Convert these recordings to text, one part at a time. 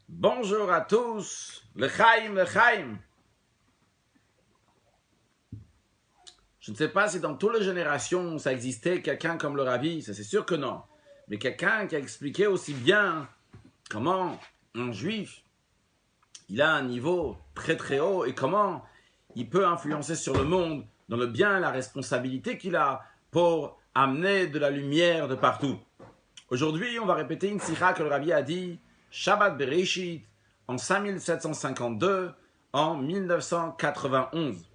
Bonjour à tous, l'Echaim, l'Echaim. Je ne sais pas si dans toutes les générations ça existait quelqu'un comme le Rabbi, ça c'est sûr que non. Mais quelqu'un qui a expliqué aussi bien comment un juif, il a un niveau très très haut et comment il peut influencer sur le monde dans le bien et la responsabilité qu'il a pour amener de la lumière de partout. Aujourd'hui, on va répéter une sikha que le Rabbi a dit Shabbat Bereshit en 5752 en 1991.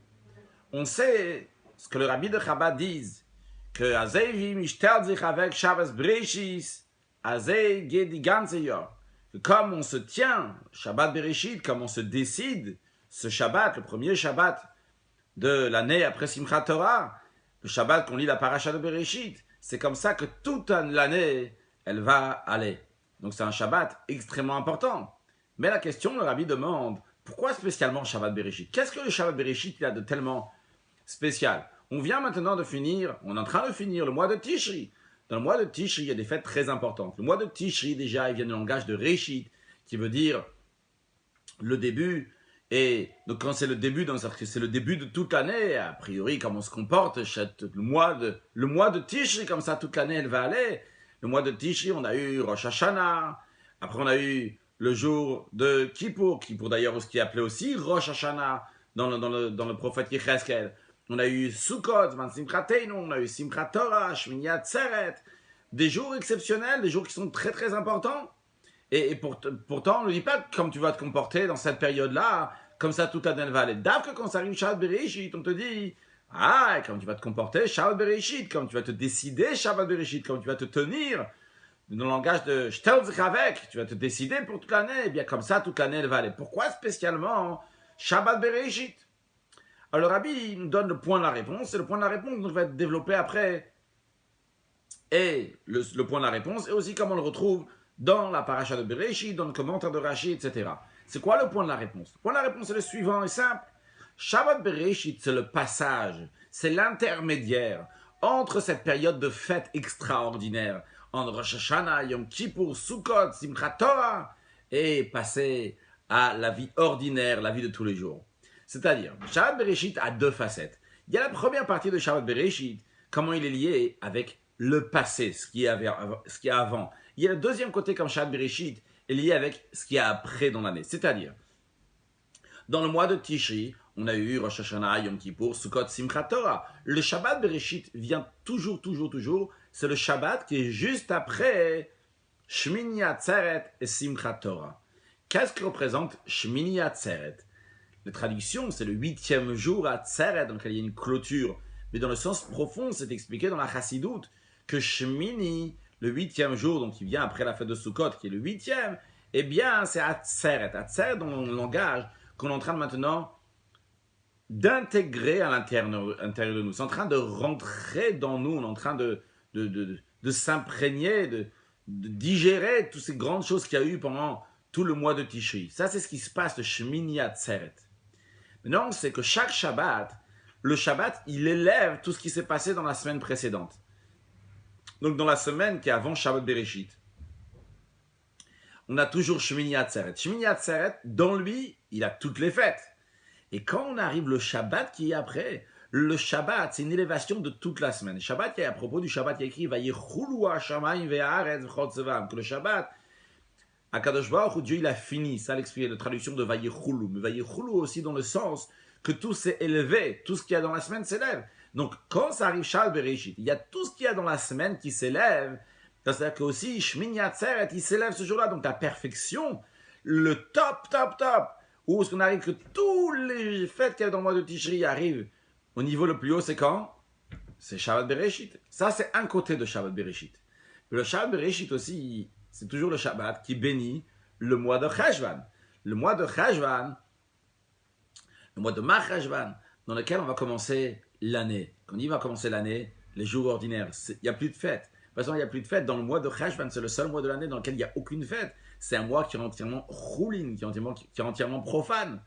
On sait ce que le Rabbi de Chabad dit que Azei mishtel sich avec Shabbat Bereshit, Azei geht die ganze Jahr. Que comme on se tient Shabbat Bereshit, comme on se décide ce Shabbat, le premier Shabbat de l'année après Simchat Torah, le Shabbat qu'on lit la paracha de Bereshit, c'est comme ça que toute l'année elle va aller. Donc c'est un Shabbat extrêmement important. Mais la question, le Rabbi demande, pourquoi spécialement Shabbat Bereshit? Qu'est-ce que le Shabbat Bereshit il a de tellement spécial? On vient maintenant de finir, on est en train de finir le mois de Tishri. Dans le mois de Tishri, il y a des fêtes très importantes. Le mois de Tishri, déjà, il vient du langage de Reshit, qui veut dire le début. Et donc quand c'est le début, c'est le début de toute l'année, a priori, comme on se comporte, le mois de Tishri, comme ça, toute l'année, elle va aller. Le mois de Tishri, on a eu Rosh Hashanah. Après, on a eu le jour de Kippour d'ailleurs, ce qui est appelé aussi Rosh Hashanah dans le prophète Yecheskel. On a eu Sukkot, Simchateinu, on a eu Simchat Torah, Shmini Atzeret. Des jours exceptionnels, des jours qui sont très très importants. Et pourtant, on ne dit pas comme tu vas te comporter dans cette période-là, comme ça toute l'année va aller. D'abord que quand ça arrive Shabbat Bereshit, on te dit comme tu vas te comporter Shabbat Bereshit, comme tu vas te décider Shabbat Bereshit, comme tu vas te tenir dans le langage de Shtel Zichavek, tu vas te décider pour toute l'année, et bien comme ça toute l'année elle va aller. Pourquoi spécialement Shabbat Bereshit? Alors le Rabbi nous donne le point de la réponse, et le point de la réponse va être développé après. Et le point de la réponse, et aussi comme on le retrouve dans la paracha de Bereshit, dans le commentaire de Rashi, etc. C'est quoi le point de la réponse? Le point de la réponse est le suivant, est simple. Shabbat Bereshit, c'est le passage, c'est l'intermédiaire entre cette période de fête extraordinaire, entre Rosh Hashanah, Yom Kippour, Sukkot, Simchat Torah, et passer à la vie ordinaire, la vie de tous les jours. C'est-à-dire, Shabbat Bereshit a deux facettes. Il y a la première partie de Shabbat Bereshit, comment il est lié avec le passé, ce qui est avant. Il y a le deuxième côté, comme Shabbat Bereshit, est lié avec ce qui est après dans l'année. C'est-à-dire, dans le mois de Tishri, on a eu Rosh Hashanah, Yom Kippour, Sukkot, Simchat Torah. Le Shabbat Bereshit vient toujours. C'est le Shabbat qui est juste après Shmini Atzeret et Simchat Torah. Qu'est-ce que représente Shmini Atzeret? La traduction, c'est le 8e jour à Atzeret, donc il y a une clôture. Mais dans le sens profond, c'est expliqué dans la Chassidoute que Shmini, le 8e jour, donc qui vient après la fête de Sukkot, qui est le 8e, eh bien, c'est Atzeret. Atzeret, dans le langage qu'on est en train de maintenant d'intégrer à l'intérieur de nous. C'est en train de rentrer dans nous, on est en train de s'imprégner, de digérer toutes ces grandes choses qu'il y a eu pendant tout le mois de Tishri. Ça, c'est ce qui se passe de Shmini Atzeret. Maintenant, c'est que chaque Shabbat, le Shabbat, il élève tout ce qui s'est passé dans la semaine précédente. Donc, dans la semaine qui est avant Shabbat Bereshit, on a toujours Shmini Atzeret. Shmini Atzeret, dans lui, il a toutes les fêtes. Et quand on arrive le Shabbat qui est après, le Shabbat, c'est une élévation de toute la semaine. Le Shabbat, à propos du Shabbat, il y a écrit Vayichulu hashamayim ve'haaretz v'chotzevam, que le Shabbat, Akadosh Baruch Hu, Dieu, il a fini. Ça l'explique la traduction de Vayichulu. Mais Vayichulu aussi dans le sens que tout s'est élevé. Tout ce qu'il y a dans la semaine s'élève. Donc, quand ça arrive Shabbat Bereshit, il y a tout ce qu'il y a dans la semaine qui s'élève. C'est-à-dire que aussi, Shmini Atzeret, il s'élève ce jour-là. Donc, la perfection, le top. Où est-ce qu'on arrive que tous les fêtes qu'il y a dans le mois de Tishri arrivent au niveau le plus haut, c'est quand? C'est Shabbat Bereshit. Ça, c'est un côté de Shabbat Bereshit. Le Shabbat Bereshit aussi, c'est toujours le Shabbat qui bénit le mois de Cheshvan. Le mois de Cheshvan, le mois de Mar-Cheshvan, dans lequel on va commencer l'année. Quand on va commencer l'année, les jours ordinaires, il n'y a plus de fête. De toute façon, il n'y a plus de fête. Dans le mois de Cheshvan, c'est le seul mois de l'année dans lequel il n'y a aucune fête. C'est un mois qui est entièrement choulin, qui est entièrement profane.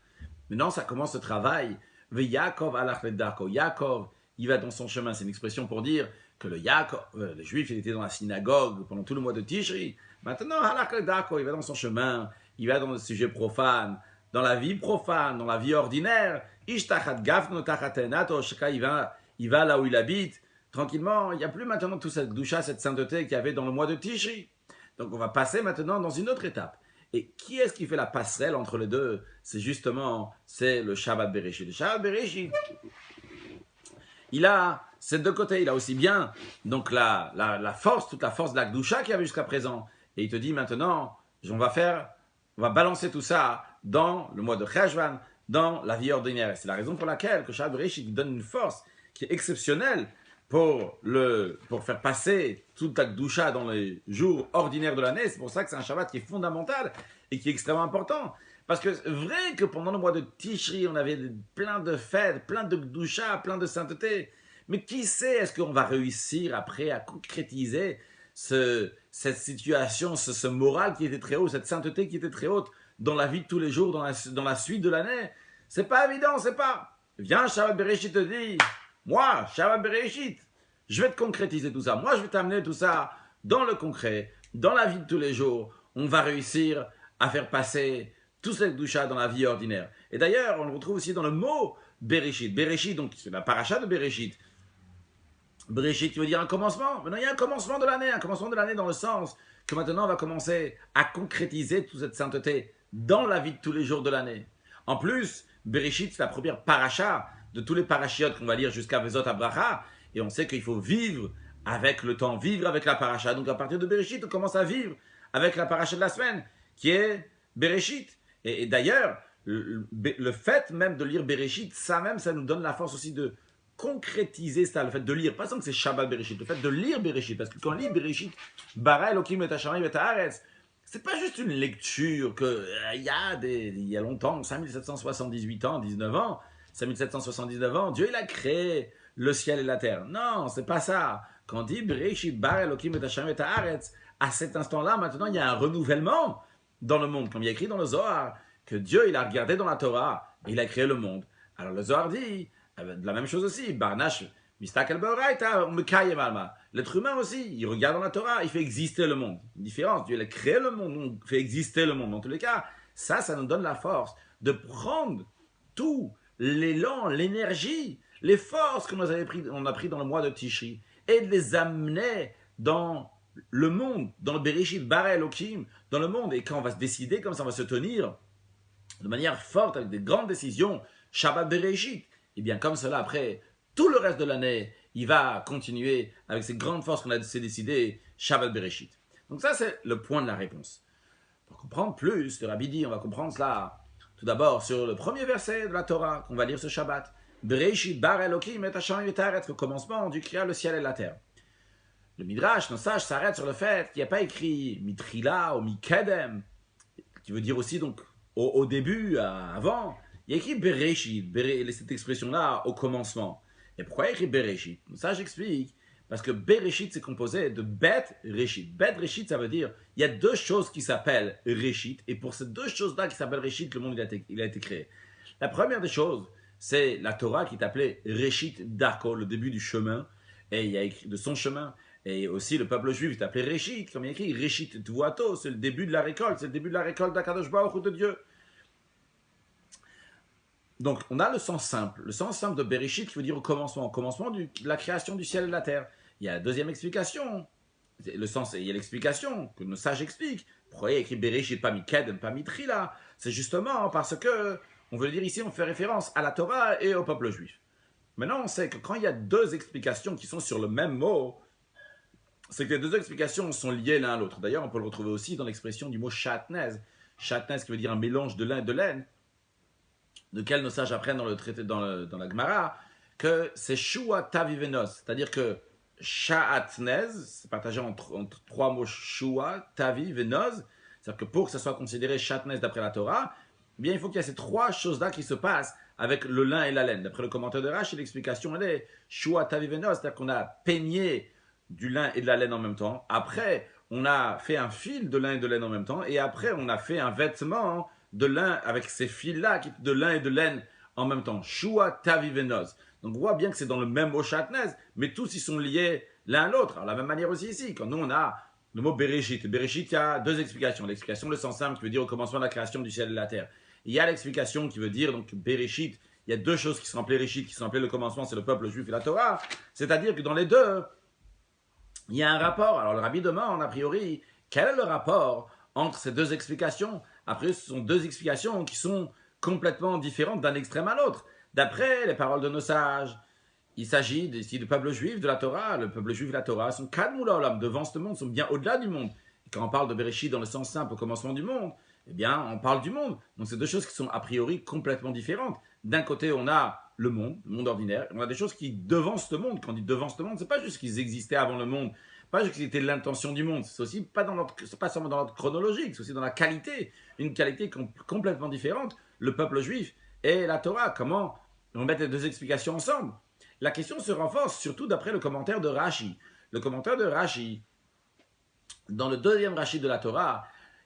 Maintenant, ça commence le travail. Yaakov alach ledarko. Yaakov, il va dans son chemin. C'est une expression pour dire que le juif, il était dans la synagogue pendant tout le mois de Tishri. Maintenant, alach ledarko, il va dans son chemin. il va dans le sujet profane, dans la vie profane, dans la vie ordinaire. Ishtachat gafno tachatenato, chacun il va là où il habite, tranquillement. Il n'y a plus maintenant toute cette doucha, cette sainteté qu'il y avait dans le mois de Tishri. Donc on va passer maintenant dans une autre étape. Et qui est-ce qui fait la passerelle entre les deux? C'est le Shabbat Bereshit. Le Shabbat Bereshit, il a ces deux côtés. Il a aussi bien donc la force, toute la force de la Gdusha qu'il y avait jusqu'à présent. Et il te dit maintenant, on va balancer tout ça dans le mois de Cheshvan, dans la vie ordinaire. Et c'est la raison pour laquelle le Shabbat Bereshit donne une force qui est exceptionnelle pour faire passer toute la Gdusha dans les jours ordinaires de l'année. C'est pour ça que c'est un Shabbat qui est fondamental et qui est extrêmement important. Parce que c'est vrai que pendant le mois de Tishri, on avait plein de fêtes, plein de Gdusha, plein de sainteté. Mais qui sait, est-ce qu'on va réussir après à concrétiser cette situation, ce moral qui était très haut, cette sainteté qui était très haute dans la vie de tous les jours, dans la suite de l'année? C'est pas évident, c'est pas. Viens, Shabbat Bereshit te dit, moi, Shabbat Bereshit, je vais te concrétiser tout ça. Moi, je vais t'amener tout ça dans le concret, dans la vie de tous les jours. On va réussir à faire passer tout ce Gdusha dans la vie ordinaire. Et d'ailleurs, on le retrouve aussi dans le mot Bereshit. Bereshit, donc c'est la paracha de Bereshit. Bereshit, qui veut dire un commencement. Maintenant, il y a un commencement de l'année dans le sens que maintenant, on va commencer à concrétiser toute cette sainteté dans la vie de tous les jours de l'année. En plus, Bereshit, c'est la première paracha de tous les parachiotes qu'on va lire jusqu'à Vezot Abracha. Et on sait qu'il faut vivre avec le temps, vivre avec la paracha. Donc, à partir de Bereshit, on commence à vivre avec la paracha de la semaine, qui est Bereshit. Et d'ailleurs, le fait même de lire Bereshit, ça nous donne la force aussi de concrétiser ça, le fait de lire. Pas seulement que c'est Shabbat Bereshit, le fait de lire Bereshit. Parce que quand on lit Bereshit, Bara Elokim et Hashamayim et Haaretz, c'est pas juste une lecture que il y a longtemps, 5778 ans, 19 ans, 5779 ans, Dieu il a créé le ciel et la terre. Non, c'est pas ça. Quand on dit Bereshit, Bara Elokim et Hashamayim et Haaretz, à cet instant-là, maintenant, il y a un renouvellement dans le monde. Comme il y a écrit dans le Zohar, que Dieu, il a regardé dans la Torah, et il a créé le monde. Alors le Zohar dit, de la même chose aussi, Barnash, Mistakel Beoraita, Mekayem Alma. L'être humain aussi, il regarde dans la Torah, il fait exister le monde. Une différence, Dieu il a créé le monde, il fait exister le monde. Dans tous les cas, ça nous donne la force de prendre tout l'élan, l'énergie, les forces que on a pris dans le mois de Tishri, et de les amener dans le monde, dans le Bereshit, Bara Elokim, dans le monde. Et quand on va se décider, comme ça on va se tenir de manière forte, avec des grandes décisions, Shabbat Bereshit, et bien comme cela, après, tout le reste de l'année, il va continuer avec ces grandes forces qu'on a décidé, Shabbat Bereshit. Donc ça, c'est le point de la réponse. Pour comprendre plus, le Rabbi dit, on va comprendre cela tout d'abord sur le premier verset de la Torah qu'on va lire ce Shabbat. Bereshit, Bara Elokim, et Hashamayim et Haaretz, le commencement du créa le ciel et la terre. Le Midrash, nos sages, s'arrête sur le fait qu'il n'y a pas écrit Mitrila ou Mikedem, qui veut dire aussi donc au début, avant. Il y a écrit Bereshit, cette expression-là, au commencement. Et pourquoi il y a écrit Bereshit? Ça, j'explique. Parce que Bereshit, c'est composé de Bet Reshit. Bet Reshit, ça veut dire, il y a deux choses qui s'appellent Reshit. Et pour ces deux choses-là qui s'appellent Reshit, le monde il a été créé. La première des choses, c'est la Torah qui est appelée Reshit Darko, le début du chemin. Et il y a écrit de son chemin. Et aussi, le peuple juif est appelé Reshit, comme il y a écrit Reshit Tvuato, c'est le début de la récolte, c'est le début de la récolte d'Akadosh Baruch Hu de Dieu. Donc, on a le sens simple de Bereshit qui veut dire au commencement de la création du ciel et de la terre. Il y a la deuxième explication, il y a l'explication que nos sages expliquent. Pourquoi il y a écrit Bereshit, pas Mikedem, pas Mitrila? C'est justement parce que, on veut dire ici, on fait référence à la Torah et au peuple juif. Maintenant, on sait que quand il y a deux explications qui sont sur le même mot, c'est que les deux explications sont liées l'un à l'autre. D'ailleurs, on peut le retrouver aussi dans l'expression du mot shatnez. Shatnez qui veut dire un mélange de lin et de laine, de quel nos sages apprennent dans le traité, dans la Gemara, que c'est shua tavi venos. C'est-à-dire que shatnez, c'est partagé entre trois mots shua, tavi, venos. C'est-à-dire que pour que ça soit considéré shatnez d'après la Torah, eh bien, il faut qu'il y ait ces trois choses-là qui se passent avec le lin et la laine. D'après le commentaire de Rashi, l'explication elle est shua tavi venos, c'est-à-dire qu'on a peigné du lin et de la laine en même temps. Après, on a fait un fil de lin et de laine en même temps. Et après, on a fait un vêtement de lin avec ces fils-là de lin et de laine en même temps. Shua tavi venos. Donc, on voit bien que c'est dans le même mot shatnez, mais tous ils sont liés l'un à l'autre. Alors, de la même manière aussi ici, quand nous, on a le mot Bereshit. Bereshit, il y a deux explications. L'explication, le sens simple, qui veut dire au commencement de la création du ciel et de la terre. Il y a l'explication qui veut dire, donc Bereshit, il y a deux choses qui sont appelées Réchit, qui sont appelées le commencement, c'est le peuple juif et la Torah. C'est-à-dire que dans les deux, il y a un rapport. Alors le rabbi demande, a priori, quel est le rapport entre ces deux explications? Après, ce sont deux explications qui sont complètement différentes d'un extrême à l'autre. D'après les paroles de nos sages, il s'agit ici du peuple juif, de la Torah. Le peuple juif et la Torah sont kadmoula olam, devant ce monde, sont bien au-delà du monde. Et quand on parle de Bereshit dans le sens simple, au commencement du monde, eh bien, on parle du monde. Donc, c'est deux choses qui sont a priori complètement différentes. D'un côté, on a le monde ordinaire. On a des choses qui devancent le monde. Quand on dit devancent le monde, c'est pas juste qu'ils existaient avant le monde, pas juste que c'était l'intention du monde. C'est aussi pas c'est pas seulement dans l'ordre chronologique, c'est aussi dans la qualité, une qualité complètement différente. Le peuple juif et la Torah. Comment on met les deux explications ensemble? La question se renforce surtout d'après le commentaire de Rashi. Le commentaire de Rashi, dans le deuxième Rashi de la Torah,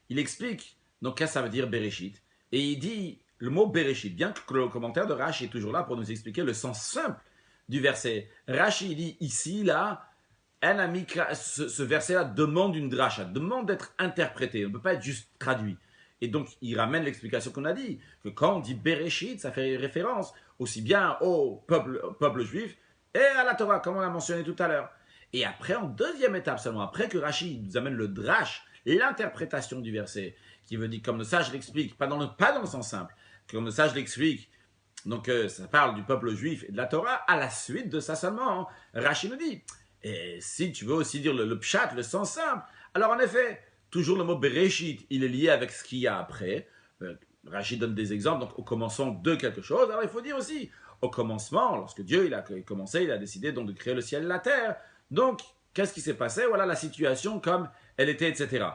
il explique donc qu'est-ce que ça veut dire Bereshit. Et il dit le mot Bereshit, bien que le commentaire de Rashi est toujours là pour nous expliquer le sens simple du verset. Rashi dit ici, là, ce verset-là demande une dracha, demande d'être interprété, on ne peut pas être juste traduit. Et donc, il ramène l'explication qu'on a dit, que quand on dit Bereshit, ça fait référence aussi bien au peuple juif et à la Torah, comme on l'a mentionné tout à l'heure. Et après, en deuxième étape seulement, après que Rashi nous amène le drash, l'interprétation du verset, qui veut dire, comme le sage l'explique, pas dans le sens simple, comme le sage l'explique, donc ça parle du peuple juif et de la Torah, à la suite de ça seulement, Rashi nous dit, et si tu veux aussi dire le pshat, le sens simple, alors en effet, toujours le mot Bereshit, il est lié avec ce qu'il y a après. Rashi donne des exemples, donc au commencement de quelque chose. Alors il faut dire aussi, au commencement, lorsque Dieu il a commencé, il a décidé donc de créer le ciel et la terre. Donc, qu'est-ce qui s'est passé? Voilà la situation comme elle était, etc.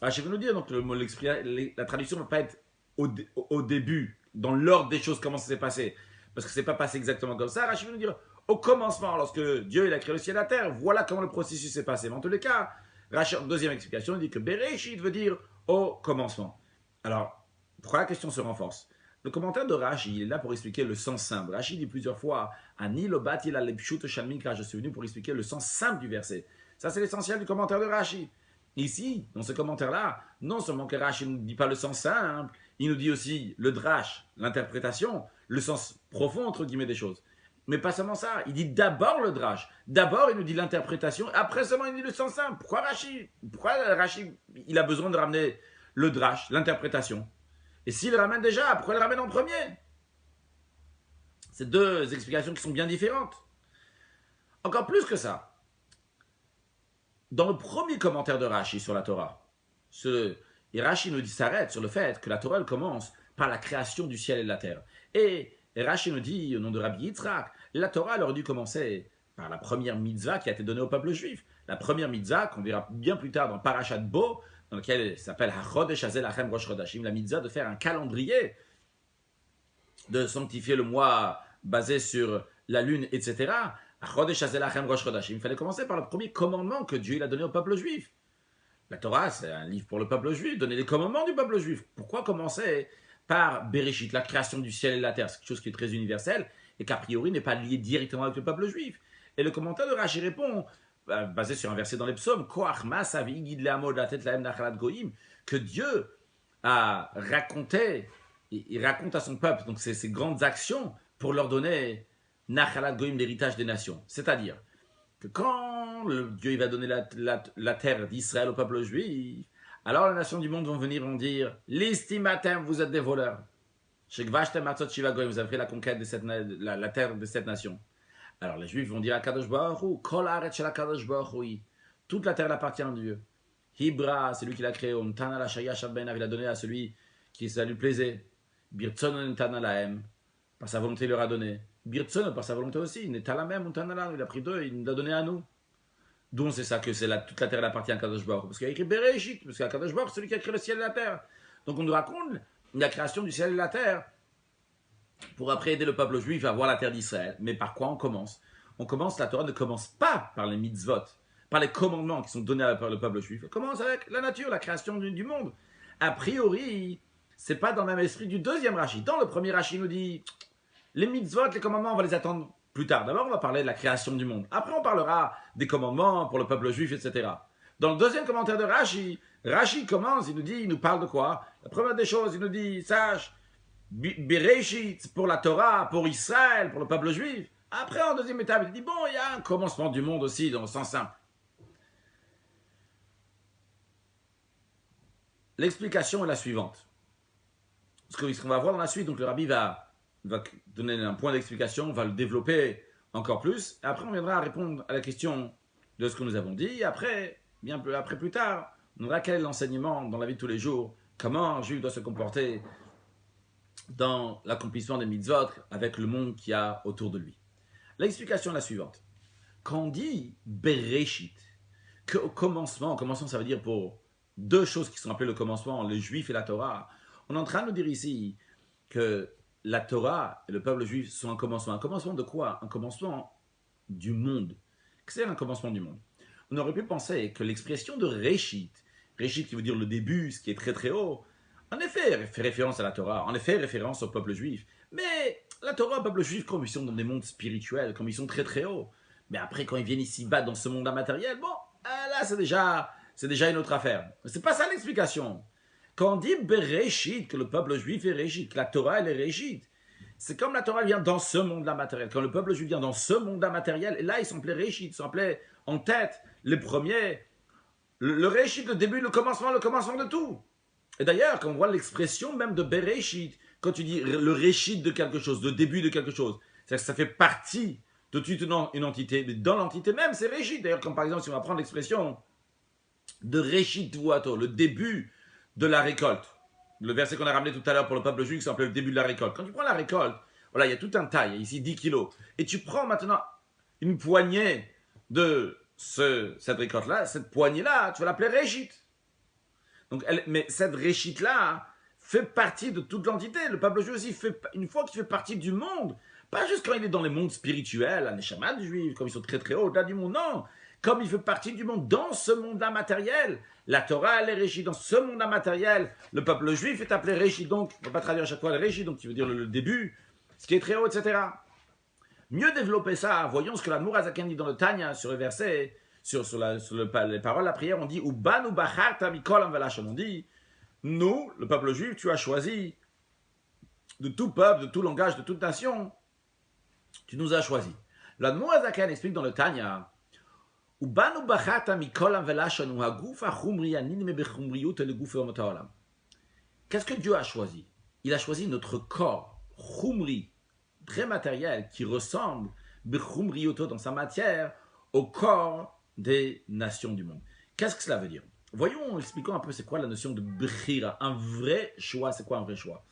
Rashi veut nous dire, donc la traduction ne va pas être au début, dans l'ordre des choses, comment ça s'est passé. Parce que ce n'est pas passé exactement comme ça. Rashi veut nous dire, au commencement, lorsque Dieu il a créé le ciel et la terre, voilà comment le processus s'est passé. Mais en tous les cas, Rashi, deuxième explication, il dit que Bereshit veut dire au commencement. Alors, pourquoi la question se renforce? Le commentaire de Rashi, il est là pour expliquer le sens simple. Rashi dit plusieurs fois, Ani lo bati la lepshut shalmikra, je suis venu pour expliquer le sens simple du verset. Ça, c'est l'essentiel du commentaire de Rashi. Ici, dans ce commentaire-là, non seulement que Rashi ne dit pas le sens simple, il nous dit aussi le drash, l'interprétation, le sens profond, entre guillemets, des choses. Mais pas seulement ça, il dit d'abord le drash, d'abord il nous dit l'interprétation, après seulement il dit le sens simple. Pourquoi Rashi, il a besoin de ramener le drash, l'interprétation? Et s'il le ramène déjà, pourquoi il le ramène en premier? C'est deux explications qui sont bien différentes. Encore plus que ça, dans le premier commentaire de Rashi sur la Torah, et Rashi nous dit s'arrête sur le fait que la Torah elle commence par la création du ciel et de la terre. Et Rashi nous dit, au nom de Rabbi Yitzhak, la Torah elle aurait dû commencer par la première mitzvah qui a été donnée au peuple juif. La première mitzvah qu'on verra bien plus tard dans Parashat Bo, dans lequel s'appelle HaChodesh Hazeh Lachem Rosh Chodashim, la mitzvah de faire un calendrier, de sanctifier le mois basé sur la lune, etc. HaChodesh Hazeh Lachem Rosh Chodashim, il fallait commencer par le premier commandement que Dieu il a donné au peuple juif. La Torah, c'est un livre pour le peuple juif, donner les commandements du peuple juif. Pourquoi commencer par Bereshit, la création du ciel et de la terre? C'est quelque chose qui est très universel et qu'a priori n'est pas lié directement avec le peuple juif. Et le commentaire de Rashi répond, basé sur un verset dans les psaumes, que Dieu a raconté, il raconte à son peuple donc ces grandes actions pour leur donner Nachalat Goïm, l'héritage des nations. C'est-à-dire que quand Dieu il va donner la terre d'Israël au peuple juif, alors les nations du monde vont venir vont dire Listimatem, vous êtes des voleurs. Shekvashtem Atzot Shiva Goïm, vous avez fait la conquête de la terre de cette nation. Alors les Juifs vont dire à Kadosh Baruch Hu, Kol Haaretz Shel Kadosh Baruch Hu, toute la terre appartient à Dieu. Hibra, c'est lui qui l'a créé. Omtana la Shaya Shabben, il a donné à celui qui ça lui plaisait. Birtson Ntana Lahem, par sa volonté il leur a donné. Birtson par sa volonté aussi. Netala même Ntana Lahem, il a pris d'eux, il nous l'a donné à nous. D'où on sait ça que toute la terre appartient à Kadosh Baruch Hu, parce qu'il y a écrit Bereshit, parce qu'à Kadosh Baruch Hu, c'est celui qui a créé le ciel et la terre. Donc on nous raconte la création du ciel et de la terre pour après aider le peuple juif à voir la terre d'Israël. Mais par quoi on commence? On commence, la Torah ne commence pas par les mitzvot, par les commandements qui sont donnés par le peuple juif. Elle commence avec la nature, la création du monde. A priori, c'est pas dans le même esprit du deuxième Rashi. Dans le premier Rashi, il nous dit, les mitzvot, les commandements, on va les attendre plus tard. D'abord, on va parler de la création du monde. Après, on parlera des commandements pour le peuple juif, etc. Dans le deuxième commentaire de Rashi, Rashi commence, il nous parle de quoi? La première des choses, il nous dit, sache, Bereshit pour la Torah, pour Israël, pour le peuple juif. Après, en deuxième étape, il dit, bon, il y a un commencement du monde aussi, dans le sens simple. L'explication est la suivante. Ce qu'on va voir dans la suite, donc le rabbi va donner un point d'explication, va le développer encore plus. Et après, on viendra répondre à la question de ce que nous avons dit. Et après, bien plus tard, on verra quel est l'enseignement dans la vie de tous les jours, comment un juif doit se comporter dans l'accomplissement des mitzvot avec le monde qu'il y a autour de lui. L'explication est la suivante. Quand on dit Bereshit, qu'au commencement ça veut dire pour deux choses qui sont appelées le commencement, les juifs et la Torah, on est en train de nous dire ici que la Torah et le peuple juif sont un commencement. Un commencement de quoi? Un commencement du monde. C'est un commencement du monde. On aurait pu penser que l'expression de Réchit, Réchit qui veut dire le début, ce qui est très très haut, en effet fait référence à la Torah, en effet référence au peuple juif. Mais la Torah, le peuple juif, comme ils sont dans des mondes spirituels, comme ils sont très très hauts, mais après quand ils viennent ici bas dans ce monde matériel, bon, là c'est déjà une autre affaire. C'est pas ça l'explication. Quand on dit Bereshit, que le peuple juif est Réchit, que la Torah elle est Réchit, c'est comme la Torah vient dans ce monde-là matériel. Quand le peuple juif vient dans ce monde-là matériel, et là ils sont appelés Réchit, ils sont appelés en tête, les premiers, le Réchit, le début, le commencement de tout. Et d'ailleurs, quand on voit l'expression même de Bereshit, quand tu dis le Réchit de quelque chose, le début de quelque chose, c'est-à-dire que ça fait partie de toute une entité, mais dans l'entité même, c'est Réchit. D'ailleurs, comme par exemple, si on va prendre l'expression de Réchit Vuato, le début de la récolte, le verset qu'on a ramené tout à l'heure pour le peuple juif, qui s'appelle le début de la récolte. Quand tu prends la récolte, voilà, il y a tout un tas, il y a ici 10 kilos, et tu prends maintenant une poignée de cette récolte-là, cette poignée-là, tu vas l'appeler Réchit. Donc, mais cette Réchit-là fait partie de toute l'entité. Le peuple juif aussi, une fois qu'il fait partie du monde, pas juste quand il est dans les mondes spirituels, les chamans juifs, comme ils sont très très hauts, au-delà du monde, non. Comme il fait partie du monde, dans ce monde-là matériel, la Torah, elle est Réchit. Dans ce monde-là matériel, le peuple juif est appelé Réchit. Donc, on ne peut pas traduire à chaque fois le Réchit, donc qui veut dire le début, ce qui est très haut, etc. Mieux développer ça, voyons ce que l'Admour Azaken dit dans le Tanya, sur le verset, sur les paroles de la prière, on dit « Ubanu bacharta mikol amvelachem » on dit « Nous, le peuple juif, tu as choisi de tout peuple, de tout langage, de toute nation, tu nous as choisi. » L'Admour Azaken explique dans le Tanya « Ubanu bacharta mikol amvelachem haguf achumri anin mebechumriut eleguf eomot haolam » Qu'est-ce que Dieu a choisi? Il a choisi notre corps, chumri, très matériel, qui ressemble, bechumrioto dans sa matière, au corps des nations du monde. Qu'est-ce que cela veut dire? Voyons, expliquons un peu c'est quoi la notion de bechira. Un vrai choix, c'est quoi un vrai choix?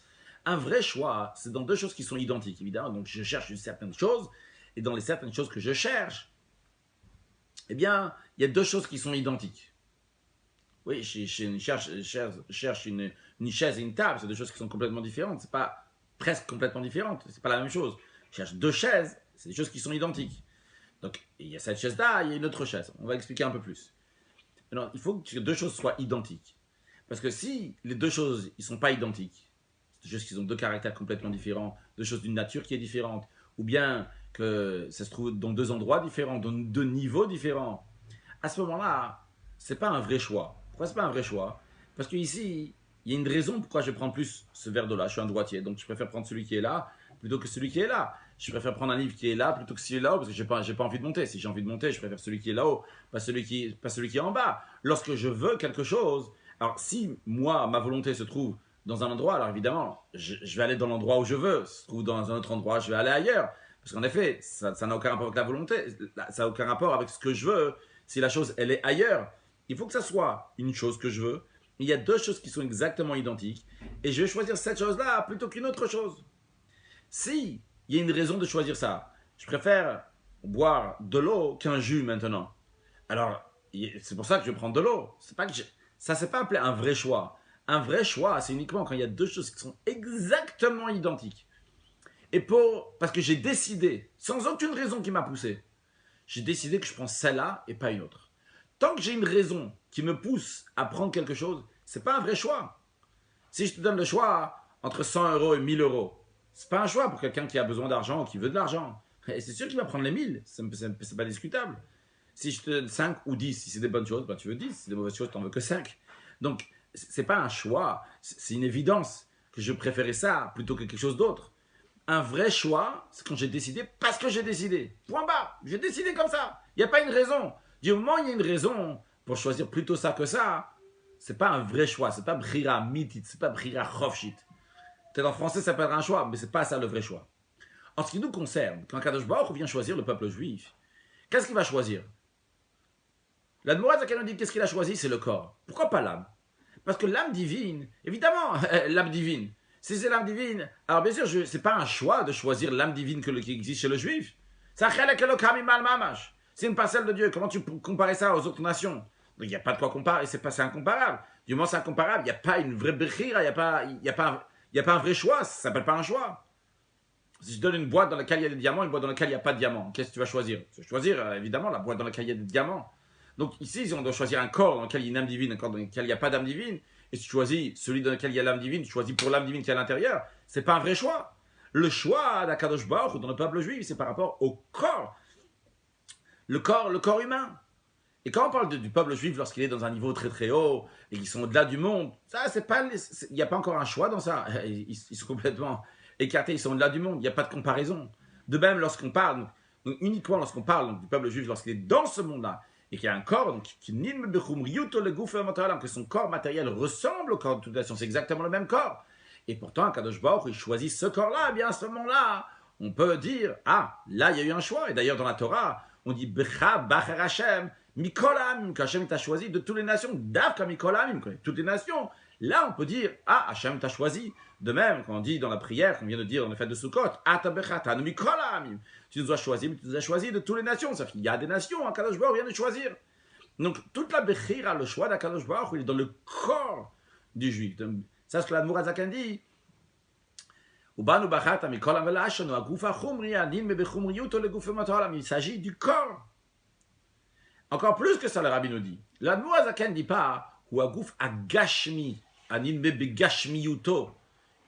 Un vrai choix, c'est dans deux choses qui sont identiques, évidemment. Donc je cherche une certaine chose, et dans les certaines choses que je cherche, eh bien, il y a deux choses qui sont identiques. Oui, je cherche une chaise et une table, c'est deux choses qui sont complètement différentes. C'est pas presque complètement différentes, c'est pas la même chose. Je cherche deux chaises, c'est des choses qui sont identiques. Donc, il y a cette chaise-là, il y a une autre chaise. On va expliquer un peu plus. Alors, il faut que deux choses soient identiques. Parce que si les deux choses ne sont pas identiques, c'est juste qu'ils ont deux caractères complètement différents, deux choses d'une nature qui est différente, ou bien que ça se trouve dans deux endroits différents, dans deux niveaux différents, à ce moment-là, ce n'est pas un vrai choix. Pourquoi ce n'est pas un vrai choix? Parce qu'ici, il y a une raison pourquoi je prends plus ce verre d'eau-là. Je suis un droitier, donc je préfère prendre celui qui est là plutôt que celui qui est là. Je préfère prendre un livre qui est là plutôt que celui là-haut parce que j'ai pas envie de monter. Si j'ai envie de monter, je préfère celui qui est là-haut, pas celui qui est en bas. Lorsque je veux quelque chose, alors si moi, ma volonté se trouve dans un endroit, alors évidemment, je vais aller dans l'endroit où je veux. Si se trouve dans un autre endroit, je vais aller ailleurs. Parce qu'en effet, ça n'a aucun rapport avec la volonté, ça n'a aucun rapport avec ce que je veux. Si la chose, elle est ailleurs, il faut que ça soit une chose que je veux. Il y a deux choses qui sont exactement identiques. Et je vais choisir cette chose-là plutôt qu'une autre chose. Si il y a une raison de choisir ça, je préfère boire de l'eau qu'un jus maintenant. Alors, c'est pour ça que je vais prendre de l'eau. Ça, c'est pas appelé un vrai choix. Un vrai choix, c'est uniquement quand il y a deux choses qui sont exactement identiques. Et parce que j'ai décidé, sans aucune raison qui m'a poussé, j'ai décidé que je prends celle-là et pas une autre. Tant que j'ai une raison qui me pousse à prendre quelque chose, c'est pas un vrai choix. Si je te donne le choix entre 100 € et 1000 €, c'est pas un choix pour quelqu'un qui a besoin d'argent ou qui veut de l'argent. Et c'est sûr qu'il va prendre les 1000, c'est pas discutable. Si je te donne 5 ou 10, si c'est des bonnes choses, ben tu veux 10. Si c'est des mauvaises choses, tu n'en veux que 5. Donc, c'est pas un choix, c'est une évidence que je préférais ça plutôt que quelque chose d'autre. Un vrai choix, c'est quand j'ai décidé parce que j'ai décidé. Point barre. J'ai décidé comme ça. Il n'y a pas une raison. Du moment où il y a une raison pour choisir plutôt ça que ça, c'est pas un vrai choix. C'est pas brira mitit, c'est pas brira chofshit. Peut-être en français, ça s'appellera un choix, mais c'est pas ça le vrai choix. En ce qui nous concerne, quand Kadosh Baruch vient choisir le peuple juif, qu'est-ce qu'il va choisir? La Noura nous dit qu'est-ce qu'il a choisi? C'est le corps. Pourquoi pas l'âme? Parce que l'âme divine, évidemment, l'âme divine, si c'est l'âme divine, alors bien sûr, ce n'est pas un choix de choisir l'âme divine qui existe chez le juif. C'est une parcelle de Dieu. Comment tu peux comparer ça aux autres nations? Donc il n'y a pas de quoi comparer, c'est incomparable. Du moment c'est incomparable, il n'y a pas une vraie bechira, il n'y a pas un vrai choix, ça ne s'appelle pas un choix. Si je donne une boîte dans laquelle il y a des diamants, une boîte dans laquelle il n'y a pas de diamants, qu'est-ce que tu vas choisir? Tu vas choisir, évidemment, la boîte dans laquelle il y a des diamants. Donc ici, on doit choisir un corps dans lequel il y a une âme divine, un corps dans lequel il n'y a pas d'âme divine. Et si tu choisis celui dans lequel il y a l'âme divine, tu choisis pour l'âme divine qui est à l'intérieur, c'est pas un vrai choix. Le choix d'Akadosh Baruch dans le peuple juif, c'est par rapport au corps. Le corps humain. Et quand on parle du peuple juif lorsqu'il est dans un niveau très très haut et qu'ils sont au-delà du monde, ça c'est pas, il n'y a pas encore un choix dans ça. Ils sont complètement écartés, ils sont au-delà du monde. Il n'y a pas de comparaison. De même lorsqu'on parle, donc uniquement lorsqu'on parle du peuple juif lorsqu'il est dans ce monde-là et qu'il y a un corps que son corps matériel ressemble au corps de toute nation, c'est exactement le même corps. Et pourtant, Kadosh Baruch il choisit ce corps-là. Eh bien à ce moment-là, on peut dire là il y a eu un choix. Et d'ailleurs dans la Torah, on dit Becha Bachar Hashem. Mikolam, qu'Hachem t'a choisi de toutes les nations, Davka Mikolam, toutes les nations. Là, on peut dire, Hachem t'a choisi. De même, quand on dit dans la prière, qu'on vient de dire dans le fait de Sukkot, Mikolam, tu nous as choisi, mais tu nous as choisi de toutes les nations. Ça fait qu'il y a des nations, Kadosh Baruch vient de choisir. Donc, toute la Bechira, le choix d'Akadosh Baruch, il est dans le corps du juif. Ça, c'est ce que la Mourazakan dit. Il s'agit du corps. Encore plus que ça, le rabbi nous dit. L'Admour Azaken ne dit pas Ouagouf agashmi, aninbe begashmiyuto.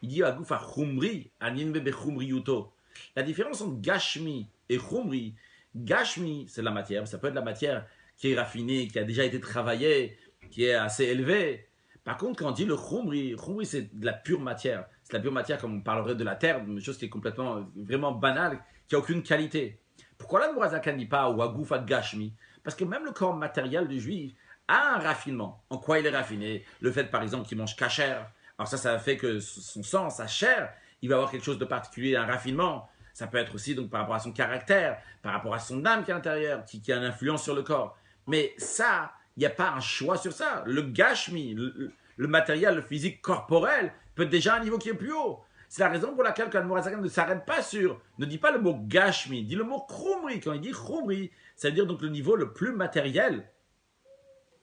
Il dit Ouagouf achumri, aninbe bechumriyuto. La différence entre gashmi et chumri, gashmi, c'est la matière, ça peut être la matière qui est raffinée, qui a déjà été travaillée, qui est assez élevée. Par contre, quand on dit le chumri, c'est de la pure matière. C'est la pure matière comme on parlerait de la terre, une chose qui est complètement, vraiment banale, qui n'a aucune qualité. Pourquoi l'Admour Azaken ne dit pas Ouagouf agashmi? Parce que même le corps matériel du juif a un raffinement. En quoi il est raffiné? Le fait, par exemple, qu'il mange cachère. Alors ça fait que son sang, sa chair, il va avoir quelque chose de particulier, un raffinement. Ça peut être aussi donc par rapport à son caractère, par rapport à son âme qui est à l'intérieur, qui a une influence sur le corps. Mais ça, il n'y a pas un choix sur ça. Le gashmi, le matériel, le physique corporel, peut être déjà à un niveau qui est plus haut. C'est la raison pour laquelle Kalmour Azaken ne s'arrête pas sur, ne dit pas le mot gashmi, dit le mot chumri. Quand il dit chumri, ça veut dire donc le niveau le plus matériel,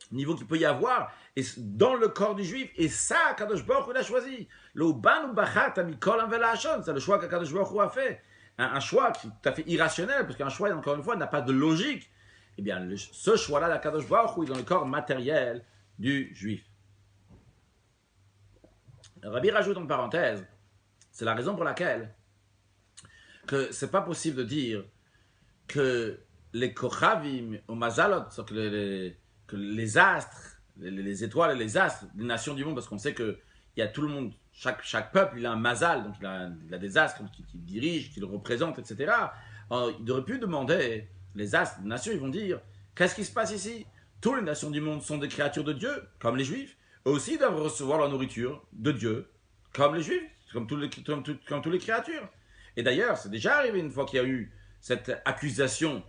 le niveau qu'il peut y avoir et dans le corps du juif. Et ça, Kadosh Baruch Hu l'a choisi. Le Ubanu Bachat Amikol Anvela Hashon, c'est le choix que Kadosh Baruch Hu a fait. Un choix qui est tout à fait irrationnel, parce qu'un choix, encore une fois, n'a pas de logique. Eh bien, ce choix-là, la Kadosh Baruch Hu, est dans le corps matériel du juif. Le Rabbi rajoute en parenthèse, c'est la raison pour laquelle que c'est pas possible de dire que les Kochavim ou Mazalot, que les astres, les étoiles et les astres des nations du monde, parce qu'on sait qu'il y a tout le monde, chaque peuple, il a un Mazal, donc il a des astres qui dirigent, qui le représentent, etc. Alors, il aurait pu demander, les astres des nations, ils vont dire, qu'est-ce qui se passe ici? Toutes les nations du monde sont des créatures de Dieu, comme les Juifs, eux aussi doivent recevoir la nourriture de Dieu, comme les Juifs, comme toutes les créatures. Et d'ailleurs, c'est déjà arrivé une fois qu'il y a eu cette accusation,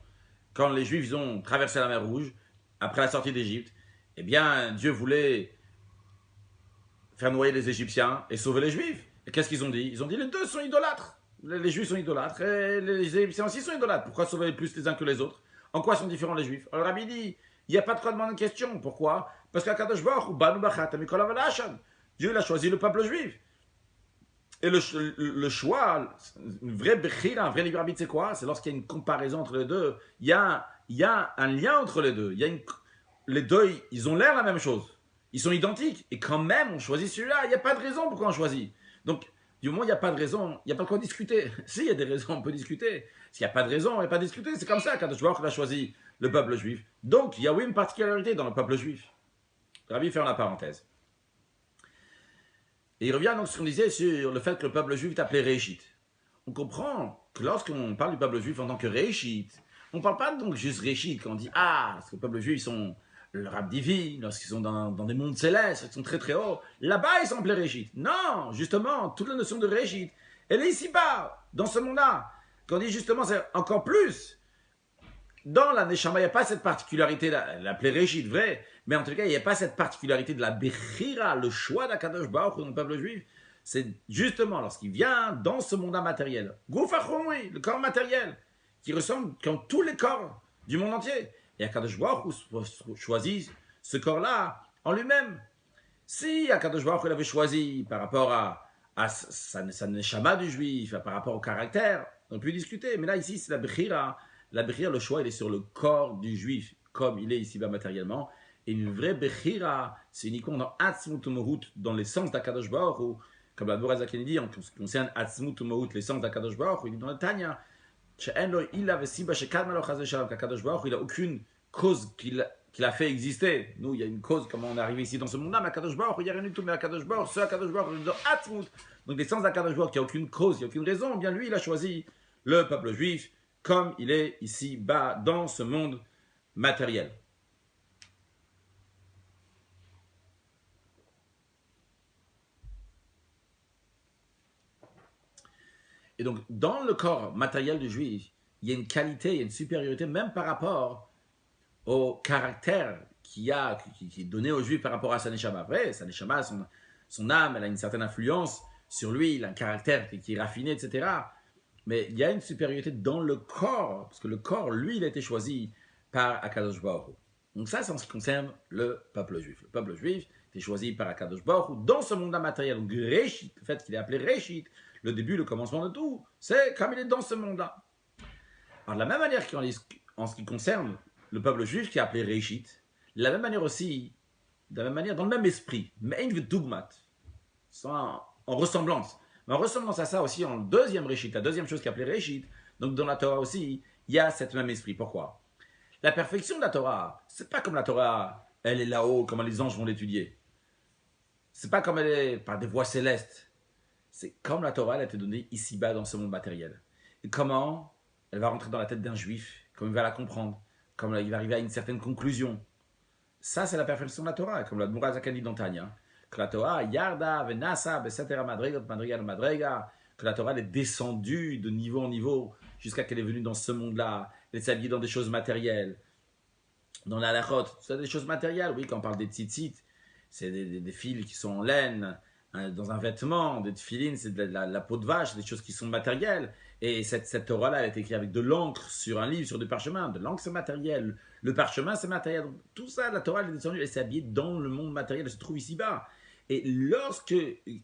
quand les Juifs ont traversé la mer Rouge, après la sortie d'Égypte, eh bien, Dieu voulait faire noyer les Égyptiens et sauver les Juifs. Et qu'est-ce qu'ils ont dit? Ils ont dit les deux sont idolâtres. Les Juifs sont idolâtres et les Égyptiens aussi sont idolâtres. Pourquoi sauver plus les uns que les autres? En quoi sont différents les Juifs? Alors, le Rabbi dit, il n'y a pas de quoi demander une question. Pourquoi? Parce qu'Akadosh Baruch Hu, Dieu il a choisi le peuple juif. Et le choix, une vraie bechira, un vrai libre arbitre, c'est quoi? C'est lorsqu'il y a une comparaison entre les deux. Il y a un lien entre les deux. Les deux, ils ont l'air la même chose. Ils sont identiques. Et quand même, on choisit celui-là. Il n'y a pas de raison pourquoi on choisit. Donc, du moment où il n'y a pas de raison, il n'y a pas de quoi discuter. S'il y a des raisons, on peut discuter. S'il n'y a pas de raison, il n'y a pas de discuter. C'est comme ça qu'Akadosh Baruch Hu a choisi le peuple juif. Donc, il y a oui une particularité dans le peuple juif. Rabbi ferme la parenthèse. Et il revient donc sur ce qu'on disait sur le fait que le peuple juif est appelé Réchit. On comprend que lorsqu'on parle du peuple juif en tant que Réchit, on ne parle pas donc juste Réchit, quand on dit ah, parce que le peuple juif, ils sont le rab divin, lorsqu'ils sont dans des mondes célestes, ils sont très très hauts, là-bas ils sont appelés Réchit. Non, justement, toute la notion de Réchit, elle est ici-bas, dans ce monde-là. Quand on dit justement, c'est encore plus. Dans la Neshama, il n'y a pas cette particularité, l'appeler Réchit, vrai, mais en tout cas, il n'y a pas cette particularité de la Bechira, le choix d'Akadosh Baruch dans le peuple juif. C'est justement lorsqu'il vient dans ce monde matériel, Goufachoui, le corps matériel, qui ressemble comme tous les corps du monde entier. Et Akadosh Baruch choisit ce corps-là en lui-même. Si Akadosh Baruch l'avait choisi par rapport à sa neshama du juif, par rapport au caractère, on peut discuter. Mais là, ici, c'est la Bechira. La Bechira, le choix, il est sur le corps du juif, comme il est ici-bas matériellement. Et une vraie Bechira, c'est uniquement dans Atzmut Umohut, dans l'essence d'Akadosh Baruch Hu, comme la Boraz Zaken dit, en ce qui concerne Atzmut Umohut, l'essence d'Akadosh Baruch Hu, il dit dans le Tanya, il n'a aucune cause qu'il a fait exister. Nous, il y a une cause, comment on est arrivé ici dans ce monde-là, mais Akadosh Baruch Hu, il n'y a rien du tout, mais Akadosh Baruch Hu, ce Akadosh Baruch Hu, dans Atzmut. Donc l'essence d'Akadosh Baruch Hu, il n'y a aucune cause, il n'y a aucune raison, bien lui, il a choisi le peuple juif comme il est ici-bas dans ce monde matériel. Et donc, dans le corps matériel du juif, il y a une qualité, il y a une supériorité, même par rapport au caractère qui est donné au juif par rapport à sa neshama. Vrai, sa neshama, son âme, elle a une certaine influence sur lui, il a un caractère qui est raffiné, etc. Mais il y a une supériorité dans le corps, parce que le corps, lui, il a été choisi par Akadosh Baruch Hu. Donc ça, c'est en ce qui concerne le peuple juif. Le peuple juif a été choisi par Akadosh Baruch Hu dans ce monde matériel. Donc Réchit, le fait qu'il est appelé Réchit, le début, le commencement de tout, c'est comme il est dans ce monde-là. Alors de la même manière qu'en ce qui concerne le peuple juif qui est appelé Réchit, de la même manière aussi, de la même manière, dans le même esprit, mais une dogmat, en ressemblance. Mais en ressemblance à ça aussi, en deuxième Réchit, la deuxième chose qui est appelée Réchit, donc dans la Torah aussi, il y a cet même esprit. Pourquoi? La perfection de la Torah, c'est pas comme la Torah, elle est là-haut, comme les anges vont l'étudier. C'est pas comme elle est par des voies célestes. C'est comme la Torah, elle a été donnée ici-bas dans ce monde matériel. Et comment elle va rentrer dans la tête d'un juif, comment il va la comprendre, comment il va arriver à une certaine conclusion. Ça, c'est la perfection de la Torah, comme la Moura Zakani d'Antania. Que la Torah, Yarda, Venasa, Besetera Madrega, Madrega, Madrega, que la Torah elle est descendue de niveau en niveau jusqu'à qu'elle est venue dans ce monde-là. Elle est habillée dans des choses matérielles. Dans la halachot, c'est des choses matérielles. Oui, quand on parle des tzitzit, c'est des fils qui sont en laine, dans un vêtement, des tefilines, c'est de la peau de vache, des choses qui sont matérielles. Et cette Torah-là, elle est écrite avec de l'encre sur un livre, sur du parchemin. De l'encre, c'est matériel. Le parchemin, c'est matériel. Donc, tout ça, la Torah, elle est descendue, elle s'est habillée dans le monde matériel, elle se trouve ici-bas. Et lorsque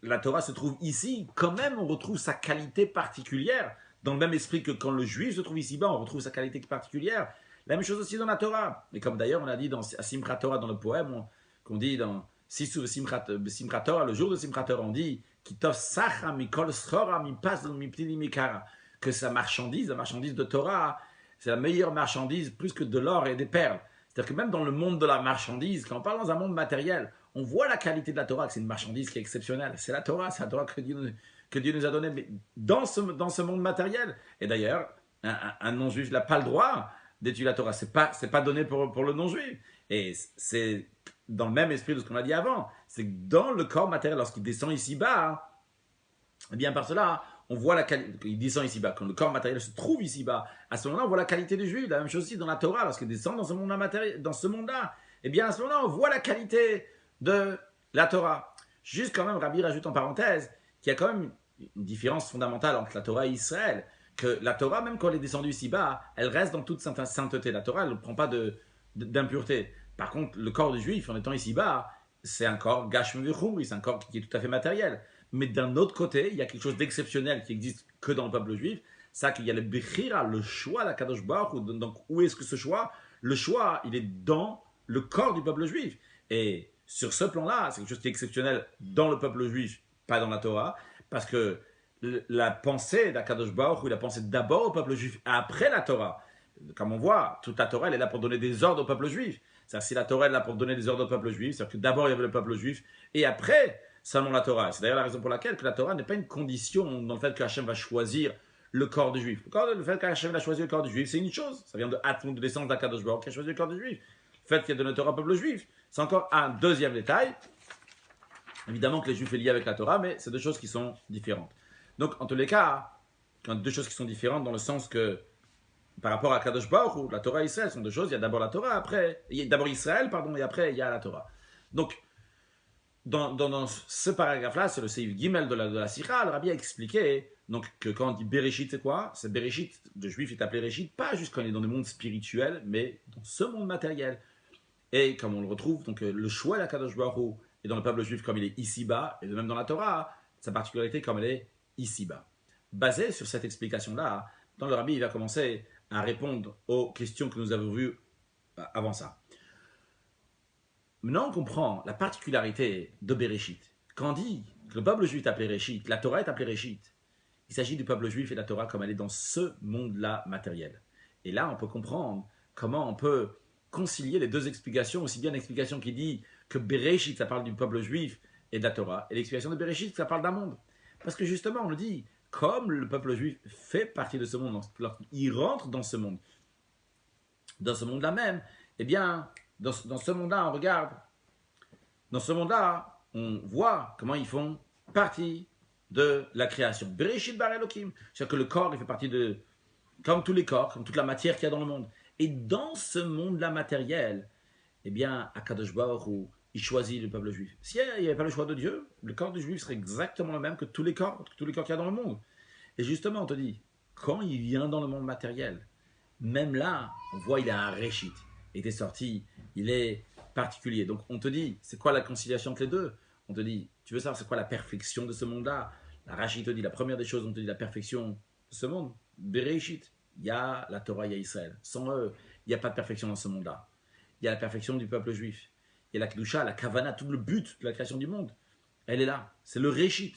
la Torah se trouve ici, quand même, on retrouve sa qualité particulière, dans le même esprit que quand le juif se trouve ici-bas, on retrouve sa qualité particulière. La même chose aussi dans la Torah. Et comme d'ailleurs, on a dit à Simchat Torah, dans le poème, qu'on dit dans Sisu Simchat Torah, le jour de Simchat Torah, on dit Kitov Sacha Mikol Schora Mipaz Miptili Mikara, que sa marchandise, la marchandise de Torah, c'est la meilleure marchandise plus que de l'or et des perles. C'est-à-dire que même dans le monde de la marchandise, quand on parle dans un monde matériel, on voit la qualité de la Torah, que c'est une marchandise qui est exceptionnelle. C'est la Torah que Dieu nous a donnée. Mais dans ce monde matériel, et d'ailleurs, un non-juif n'a pas le droit d'étudier la Torah. C'est pas donné pour le non-juif. Et c'est dans le même esprit de ce qu'on a dit avant. C'est que dans le corps matériel, lorsqu'il descend ici-bas, eh bien par cela, on voit la qualité. Il descend ici-bas. Quand le corps matériel se trouve ici-bas, à ce moment-là, on voit la qualité du juif. La même chose aussi dans la Torah, lorsqu'il descend dans ce monde-là, eh bien à ce moment-là, on voit la qualité de la Torah. Juste quand même, Rabbi rajoute en parenthèse qu'il y a quand même une différence fondamentale entre la Torah et Israël. Que la Torah, même quand elle est descendue ici-bas, elle reste dans toute sainteté. La Torah, elle ne prend pas d'impureté. Par contre, le corps du juif, en étant ici-bas, c'est un corps gashmi v'chumri, c'est un corps qui est tout à fait matériel. Mais d'un autre côté, il y a quelque chose d'exceptionnel qui existe que dans le peuple juif, c'est qu'il y a le bechira, le choix d'Akadosh Baruch Hu. Donc, où est-ce que ce choix? Le choix, il est dans le corps du peuple juif. Et sur ce plan-là, c'est quelque chose qui est exceptionnel dans le peuple juif, pas dans la Torah, parce que la pensée d'Akadosh Baruch Hu, il a pensé d'abord au peuple juif, après la Torah. comme on voit, toute la Torah, elle est là pour donner des ordres au peuple juif. C'est-à-dire, si la Torah est là pour donner des ordres au peuple juif, c'est-à-dire que d'abord il y avait le peuple juif, et après, seulement la Torah. C'est d'ailleurs la raison pour laquelle que la Torah n'est pas une condition dans le fait que Hachem va choisir le corps du juif. Le fait qu'Hachem a choisi le corps du juif, c'est une chose. Ça vient de Atmon, de l'essence d'Akadosh Baruch qui a choisi le corps du juif. Le fait qu'il y a donné la Torah au peuple juif, c'est encore un deuxième détail. Évidemment que les juifs est lié avec la Torah, mais c'est deux choses qui sont différentes. Donc, en tous les cas, quand deux choses qui sont différentes dans le sens que par rapport à Kadosh Baruch, la Torah et Israël sont deux choses. Il y a d'abord la Torah, après, il y a d'abord Israël, pardon, et après il y a la Torah. Donc, dans ce paragraphe-là, c'est le Seif Gimel de la Sikha, le Rabbi a expliqué donc, que quand on dit Bereshit, c'est quoi? C'est Bereshit, le juif est appelé Réchit, pas juste quand il est dans le monde spirituel, mais dans ce monde matériel. Et comme on le retrouve, donc le choix de la Kadosh Baruch est dans le peuple juif comme il est ici-bas, et de même dans la Torah, sa particularité comme elle est ici-bas. Basé sur cette explication-là, dans le Rabbi, il va commencer à répondre aux questions que nous avons vues avant ça. Maintenant, on comprend la particularité de Bereshit. Quand on dit que le peuple juif est appelé Réchit, la Torah est appelée Réchit, il s'agit du peuple juif et de la Torah comme elle est dans ce monde-là matériel. Et là, on peut comprendre comment on peut concilier les deux explications, aussi bien l'explication qui dit que Bereshit, ça parle du peuple juif et de la Torah, et l'explication de Bereshit, ça parle d'un monde. Parce que justement, on le dit, comme le peuple juif fait partie de ce monde, lorsqu'il rentre dans ce monde-là même, eh bien, dans ce monde-là, on regarde, dans ce monde-là, on voit comment ils font partie de la création. Bereshit bar Elokim, c'est-à-dire que le corps, il fait partie de, comme tous les corps, comme toute la matière qu'il y a dans le monde. Et dans ce monde-là matériel, eh bien, Akadosh Baruch il choisit le peuple juif. S'il n'y avait pas le choix de Dieu, le corps du juif serait exactement le même que tous les corps qu'il y a dans le monde. Et justement, on te dit, quand il vient dans le monde matériel, même là, on voit il a un réchit. Il était sorti, il est particulier. Donc on te dit, c'est quoi la conciliation entre les deux? On te dit, tu veux savoir c'est quoi la perfection de ce monde-là? La Rashi te dit, la première des choses, on te dit la perfection de ce monde. Bereshit, il y a la Torah, il y a Israël. Sans eux, il n'y a pas de perfection dans ce monde-là. Il y a la perfection du peuple juif. Il y a la Kedusha, la Kavana, tout le but de la création du monde. Elle est là. C'est le Réchit.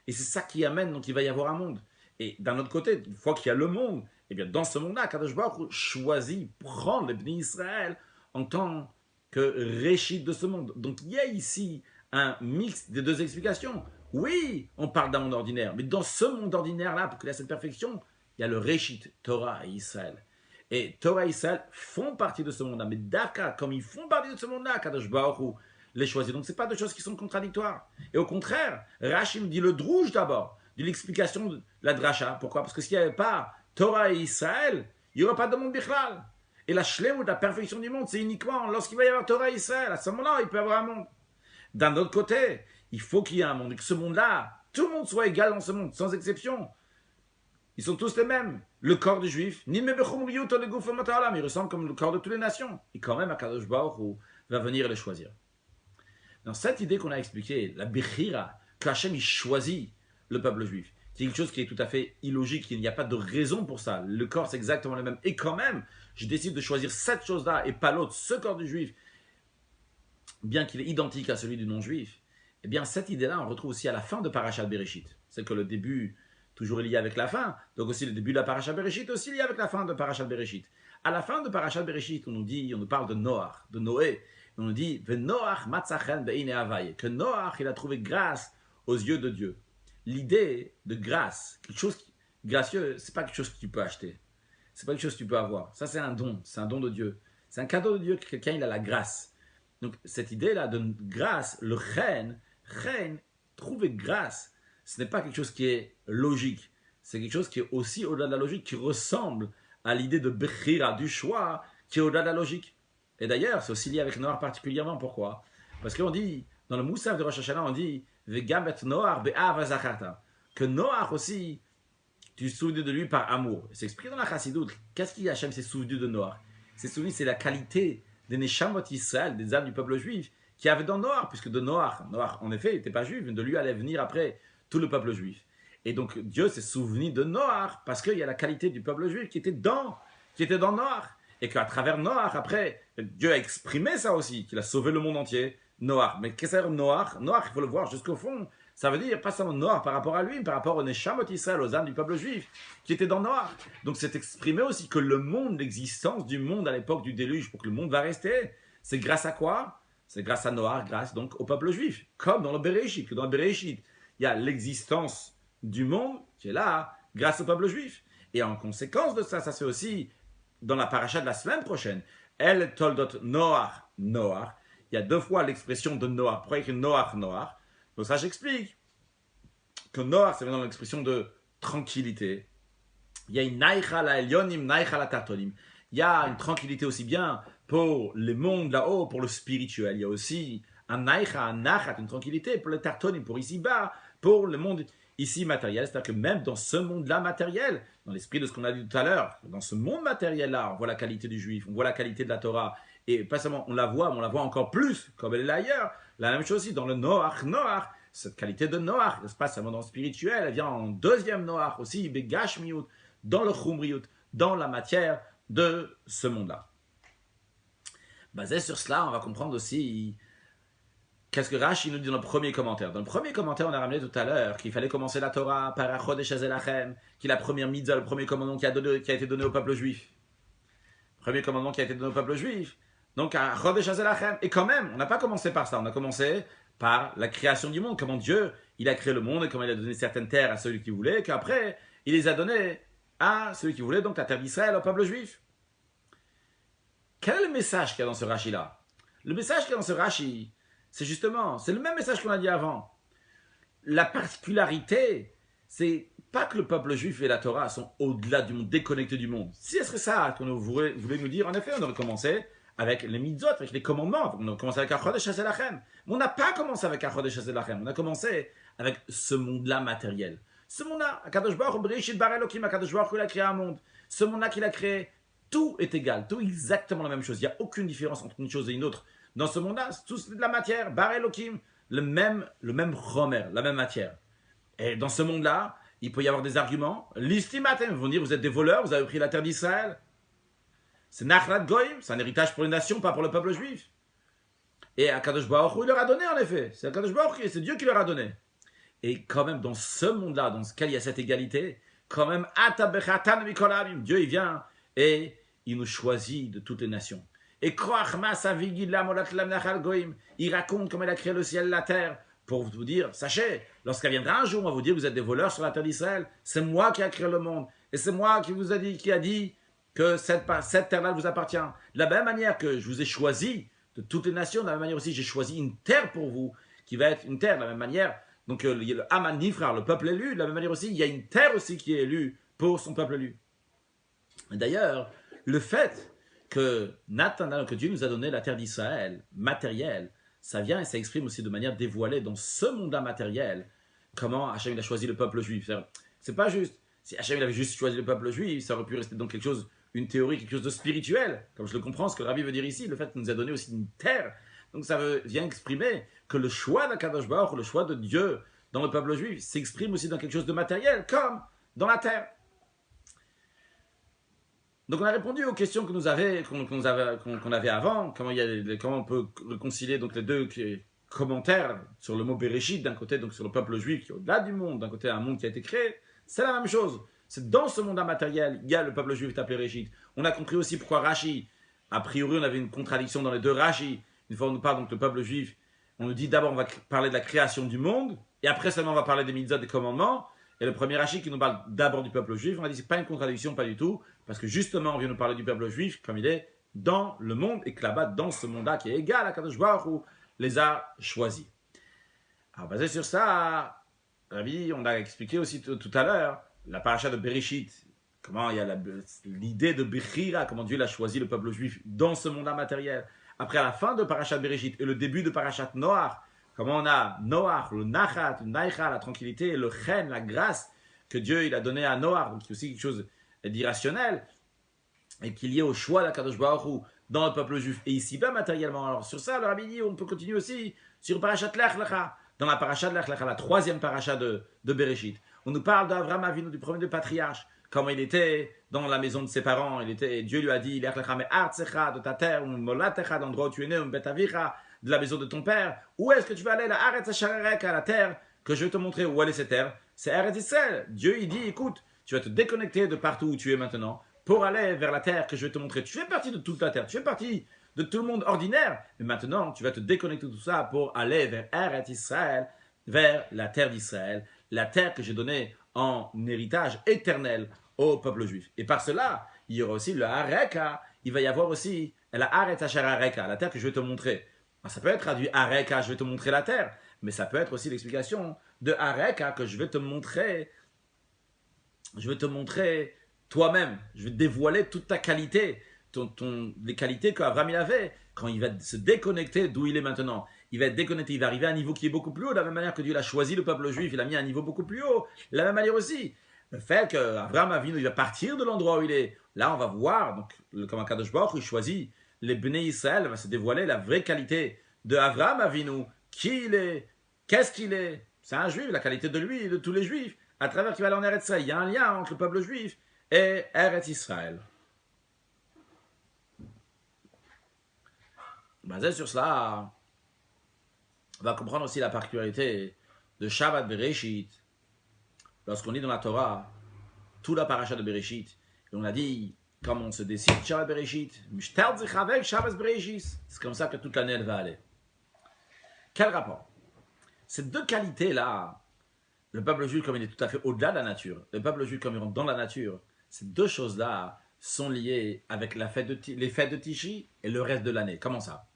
Et c'est ça qui amène, donc il va y avoir un monde. Et d'un autre côté, une fois qu'il y a le monde, eh bien dans ce monde-là, Kadosh Baruch choisit, prend les Bnei Israël en tant que Réchit de ce monde. Donc il y a ici un mix des deux explications. Oui, on parle d'un monde ordinaire, mais dans ce monde ordinaire-là, pour qu'il y ait cette perfection, il y a le Réchit, Torah et Israël. Et Torah et Israël font partie de ce monde-là. Mais Daka, comme ils font partie de ce monde-là, Kadosh Baruch les choisit. Donc ce n'est pas deux choses qui sont contradictoires. Et au contraire, Rashi me dit le drouge d'abord, de l'explication de la dracha. Pourquoi? Parce que s'il n'y avait pas Torah et Israël, il n'y aurait pas de monde bichlal. Et la shlemut, la perfection du monde, c'est uniquement lorsqu'il va y avoir Torah et Israël. À ce moment-là, il peut y avoir un monde. D'un autre côté, il faut qu'il y ait un monde. Et que ce monde-là, tout le monde soit égal dans ce monde, sans exception. Ils sont tous les mêmes. Le corps du juif, ils ressemblent comme le corps de toutes les nations. Et quand même, Akadosh Baruch va venir les choisir. Dans cette idée qu'on a expliquée, la Bechira, que Hachem il choisit le peuple juif, c'est quelque chose qui est tout à fait illogique, il n'y a pas de raison pour ça. Le corps, c'est exactement le même. Et quand même, je décide de choisir cette chose-là et pas l'autre, ce corps du juif, bien qu'il est identique à celui du non-juif. Eh bien, cette idée-là, on retrouve aussi à la fin de Parashat Bereshit. C'est que le début toujours lié avec la fin. Donc aussi le début de la Parashat Bereshit, aussi lié avec la fin de Parashat Bereshit. À la fin de Parashat Bereshit, on nous parle de Noach, de Noé. On nous dit Noach matzachen be'ine havai, que Noach il a trouvé grâce aux yeux de Dieu. L'idée de grâce, quelque chose gracieux, c'est pas quelque chose que tu peux acheter. C'est pas quelque chose que tu peux avoir. Ça c'est un don de Dieu. C'est un cadeau de Dieu que quelqu'un il a la grâce. Donc cette idée-là de grâce, le chen, trouver grâce, ce n'est pas quelque chose qui est logique. C'est quelque chose qui est aussi au-delà de la logique, qui ressemble à l'idée de Bechira, du choix, qui est au-delà de la logique. Et d'ailleurs, c'est aussi lié avec Noach particulièrement. Pourquoi? Parce qu'on dit, dans le Moussaf de Rosh Hashanah, on dit Vegam et Noach be'av zacharta, que Noach aussi, tu te souviens de lui par amour. C'est expliqué dans la Chassidoute. Qu'est-ce qui Hachem s'est souvenu de Noach? C'est souvenu, c'est la qualité des Neshamot Israël, des âmes du peuple juif, qui avait dans Noach, puisque de Noach, en effet, il n'était pas juif, mais de lui allait venir après tout le peuple juif. Et donc Dieu s'est souvenu de Noach parce qu'il y a la qualité du peuple juif qui était dans Noach. Et qu'à travers Noach, après, Dieu a exprimé ça aussi, qu'il a sauvé le monde entier, Noach. Mais qu'est-ce que c'est Noach? Noach, il faut le voir jusqu'au fond. Ça veut dire pas seulement Noach par rapport à lui, mais par rapport au Neshamot Israël, aux âmes du peuple juif, qui étaient dans Noach. Donc c'est exprimé aussi que le monde, l'existence du monde à l'époque du déluge, pour que le monde va rester, c'est grâce à quoi? C'est grâce à Noach, grâce donc au peuple juif. Comme dans le Bereshit, que dans le Bereshit, il y a l'existence du monde qui est là, grâce au peuple juif. Et en conséquence de ça, ça se fait aussi dans la paracha de la semaine prochaine. El Toldot Noach, Noach. Il y a 2 fois l'expression de Noach. Pourquoi écrire Noach, Noach? Donc ça, j'explique que Noach, c'est dans l'expression de tranquillité. Il y a une naïcha la elyonim, naïcha la tartonim. Il y a une tranquillité aussi bien pour les mondes là-haut, pour le spirituel. Il y a aussi un naïcha, un nachat, une tranquillité pour les tartonim, pour ici-bas, pour le monde ici matériel. C'est-à-dire que même dans ce monde-là matériel, dans l'esprit de ce qu'on a dit tout à l'heure, dans ce monde matériel-là, on voit la qualité du juif, on voit la qualité de la Torah. Et pas seulement on la voit, mais on la voit encore plus, comme elle est là ailleurs. La même chose aussi dans le Noach, Noach. Cette qualité de Noach, n'est-ce pas seulement dans le spirituel, elle vient en deuxième Noach aussi, Begashmiut, dans le Chumriut, dans la matière de ce monde-là. Basé sur cela, on va comprendre aussi qu'est-ce que Rashi nous dit dans le premier commentaire. Dans le premier commentaire, on a ramené tout à l'heure qu'il fallait commencer la Torah par Chodesh Hazelachem, qui est la première mitzvah, le premier commandement qui a été donné au peuple juif. Premier commandement qui a été donné au peuple juif. Donc, à Chodesh Hazelachem. Et quand même, on n'a pas commencé par ça. On a commencé par la création du monde. Comment Dieu, il a créé le monde et comment il a donné certaines terres à celui qui voulait. Et qu'après, il les a données à celui qui voulait, donc la terre d'Israël, au peuple juif. Quel est le message qu'il y a dans ce Rashi-là? Le message qu'il y a dans ce Rashi, c'est justement, c'est le même message qu'on a dit avant. La particularité, c'est pas que le peuple juif et la Torah sont au-delà du monde, déconnectés du monde. Si ce serait ça qu'on voulait nous dire, en effet, on aurait commencé avec les mitzvot, avec les commandements. On a commencé avec Chodesh Hazelachem. Mais on n'a pas commencé avec Chodesh Hazelachem. On a commencé avec ce monde-là matériel. Ce monde-là, Akadosh Baruch Hu, Bereshit bara Elokim, Akadosh Baruch Hu, il a créé un monde. Ce monde-là qu'il a créé, tout est égal, tout exactement la même chose. Il n'y a aucune différence entre une chose et une autre. Dans ce monde-là, tout c'est de la matière, bara Elokim, le même chomer, la même matière. Et dans ce monde-là, il peut y avoir des arguments. L'istimatem, ils vont dire, vous êtes des voleurs, vous avez pris la terre d'Israël. C'est Nachlat Goïm, c'est un héritage pour les nations, pas pour le peuple juif. Et Akadosh Baruch Hu, il leur a donné en effet. C'est Akadosh Baruch Hu, c'est Dieu qui leur a donné. Et quand même, dans ce monde-là, dans ce cas, il y a cette égalité, quand même, Dieu, il vient et il nous choisit de toutes les nations. Et il raconte comment il a créé le ciel et la terre pour vous dire, sachez, lorsqu'il viendra un jour, on va vous dire, vous êtes des voleurs sur la terre d'Israël, c'est moi qui ai créé le monde. Et c'est moi qui vous a dit, que cette terre-là vous appartient. De la même manière que je vous ai choisi de toutes les nations, de la même manière aussi, j'ai choisi une terre pour vous, qui va être une terre de la même manière. Donc, il y a le Haman Nifrar, le peuple élu. De la même manière aussi, il y a une terre aussi qui est élue pour son peuple élu. Et d'ailleurs, le fait que Dieu nous a donné la terre d'Israël, matérielle, ça vient et ça exprime aussi de manière dévoilée dans ce monde matériel comment Hachem a choisi le peuple juif. C'est pas juste. Si Hachem avait juste choisi le peuple juif, ça aurait pu rester donc quelque chose, une théorie, quelque chose de spirituel. Comme je le comprends, ce que le Rabbi veut dire ici, le fait qu'il nous a donné aussi une terre. Donc ça vient exprimer que le choix d'Akadosh Baruch, le choix de Dieu dans le peuple juif, s'exprime aussi dans quelque chose de matériel, comme dans la terre. Donc on a répondu aux questions qu'on avait avant, comment on peut réconcilier donc les deux commentaires sur le mot Bereshit, d'un côté donc sur le peuple juif qui est au-delà du monde, d'un côté un monde qui a été créé, c'est la même chose. C'est dans ce monde matériel, il y a le peuple juif appelé Bereshit. On a compris aussi pourquoi Rashi, a priori on avait une contradiction dans les deux Rashi. Une fois on nous parle donc du peuple juif, on nous dit d'abord on va parler de la création du monde, et après seulement on va parler des mitzvot, des commandements. Et le premier Rashi qui nous parle d'abord du peuple juif, on a dit c'est pas une contradiction, pas du tout, parce que justement on vient nous parler du peuple juif comme il est dans le monde, et que là-bas, dans ce monde-là qui est égal à Kadosh Baruch Hu, les a choisis. Alors basé sur ça, Rabbi, on a expliqué aussi tout à l'heure la paracha de Bereshit, comment il y a l'idée de Bechira, comment Dieu a choisi le peuple juif dans ce monde matériel. Après, à la fin de parachat Bereshit et le début de parachat Noach, comment on a Noach, le Nachat, le Naïcha, la tranquillité, le Chen, la grâce que Dieu il a donné à Noach, donc qui est aussi quelque chose d'irrationnel, et qui est lié au choix d'Akadosh Baruch Hu dans le peuple juif et ici-bas matériellement. Alors sur ça, le Rabbi dit, on peut continuer aussi sur parachat Lech Lecha, dans la parachat Lech Lecha, la troisième paracha de Bereshit. On nous parle d'Avraham Avinu, du premier des patriarches, comment il était dans la maison de ses parents, Dieu lui a dit, Lech Lecha me artsecha, de ta terre, molatecha, d'endroit où tu es né, betavicha, de la maison de ton père. Où est-ce que tu vas aller, la Aretz Hasharerek, à la terre que je vais te montrer où elle est cette terre, c'est Eretz Israël. Dieu, il dit, écoute, tu vas te déconnecter de partout où tu es maintenant pour aller vers la terre que je vais te montrer. Tu fais partie de toute la terre, tu fais partie de tout le monde ordinaire, mais maintenant, tu vas te déconnecter de tout ça pour aller vers Eretz Israël, vers la terre d'Israël, la terre que j'ai donnée en héritage éternel au peuple juif. Et par cela, il y aura aussi le Areka, il va y avoir aussi la Aretz Asher Areka, la terre que je vais te montrer. Ça peut être traduit Areka, je vais te montrer la terre, mais ça peut être aussi l'explication de Areka que je vais te montrer toi-même, je vais te dévoiler toute ta qualité, les qualités qu'Abraham il avait quand il va se déconnecter d'où il est maintenant. Il va être déconnecté, il va arriver à un niveau qui est beaucoup plus haut, de la même manière que Dieu a choisi le peuple juif, il l'a mis à un niveau beaucoup plus haut. De la même manière aussi, le fait qu'Abraham Avinu, il va partir de l'endroit où il est, là on va voir, donc, comme un Kadosh Baruch Hu, il choisit les Bnei Israël, va se dévoiler la vraie qualité de Abraham Avinu, qui il est, qu'est-ce qu'il est. C'est un juif, la qualité de lui et de tous les juifs, à travers qui va aller en Eretz Israël. Il y a un lien entre le peuple juif et Eretz Israël. Basé sur cela, on va comprendre aussi la particularité de Shabbat Bereshit. Lorsqu'on lit dans la Torah, tout la paracha de Bereshit, et on a dit, comme on se décide Shabbat Bereshit, c'est comme ça que toute l'année elle va aller. Quel rapport? Ces deux qualités-là, le peuple juif comme il est tout à fait au-delà de la nature, le peuple juif comme il rentre dans la nature, ces deux choses-là sont liées avec les fêtes de Tishri et le reste de l'année. Comment ça?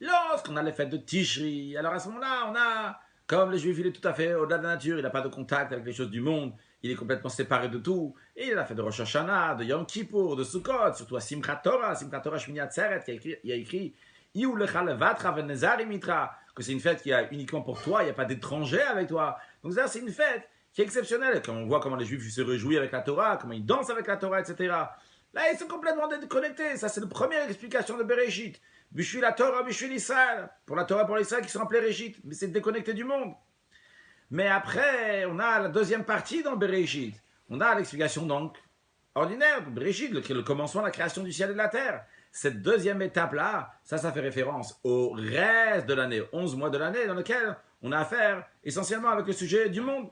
Lorsqu'on a les fêtes de Tishri, alors à ce moment-là, on a, comme le juif il est tout à fait au-delà de la nature, il n'a pas de contact avec les choses du monde, il est complètement séparé de tout, et il a la fête de Rosh Hashanah, de Yom Kippour, de Sukkot, surtout à Simchat Torah Shmini Atzeret, il a écrit que c'est une fête qui est uniquement pour toi, il n'y a pas d'étrangers avec toi. Donc ça, c'est une fête qui est exceptionnelle. Quand on voit comment les Juifs se réjouissent avec la Torah, comment ils dansent avec la Torah, etc. Là, ils sont complètement déconnectés. Ça, c'est la première explication de Bereshit. Bishui la Torah, Bishui l'Israël. Pour la Torah, pour l'Israël, qui sont appelés Réchit. Mais c'est déconnecté du monde. Mais après, on a la deuxième partie dans Bereshit. On a l'explication donc ordinaire de Bereshit, le commencement de la création du ciel et de la terre. Cette deuxième étape-là, ça fait référence au reste de l'année, 11 mois de l'année, dans lequel on a affaire essentiellement avec le sujet du monde.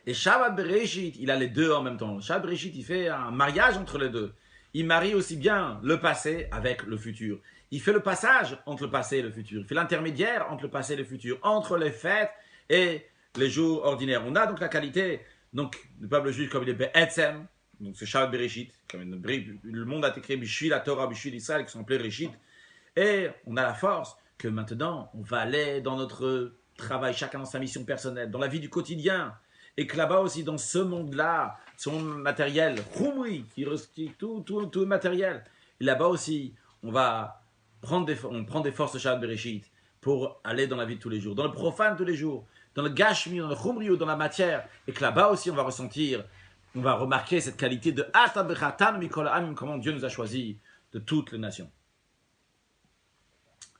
Et Shabbat Bereshit, il a les deux en même temps. Shabbat Bereshit, il fait un mariage entre les deux. Il marie aussi bien le passé avec le futur. Il fait le passage entre le passé et le futur. Il fait l'intermédiaire entre le passé et le futur, entre les fêtes et les jours ordinaires. On a donc la qualité, donc, du peuple juif comme il est Be'etzem, donc c'est Shabbat Bereshit, comme le monde a été créé, Bishui la Torah, Bishui l'Israël, qui sont appelés Réchit. Et on a la force que maintenant, on va aller dans notre travail, chacun dans sa mission personnelle, dans la vie du quotidien. Et que là-bas aussi, dans ce monde-là, son matériel, Khumri, tout matériel. Et là-bas aussi, on prend des forces de Shabbat Bereshit pour aller dans la vie de tous les jours, dans le profane tous les jours, dans le Gashmi, dans le Khumri ou dans la matière. Et que là-bas aussi, on va ressentir, on va remarquer cette qualité de Ata Bechatan Mikol Amim, comment Dieu nous a choisis de toutes les nations.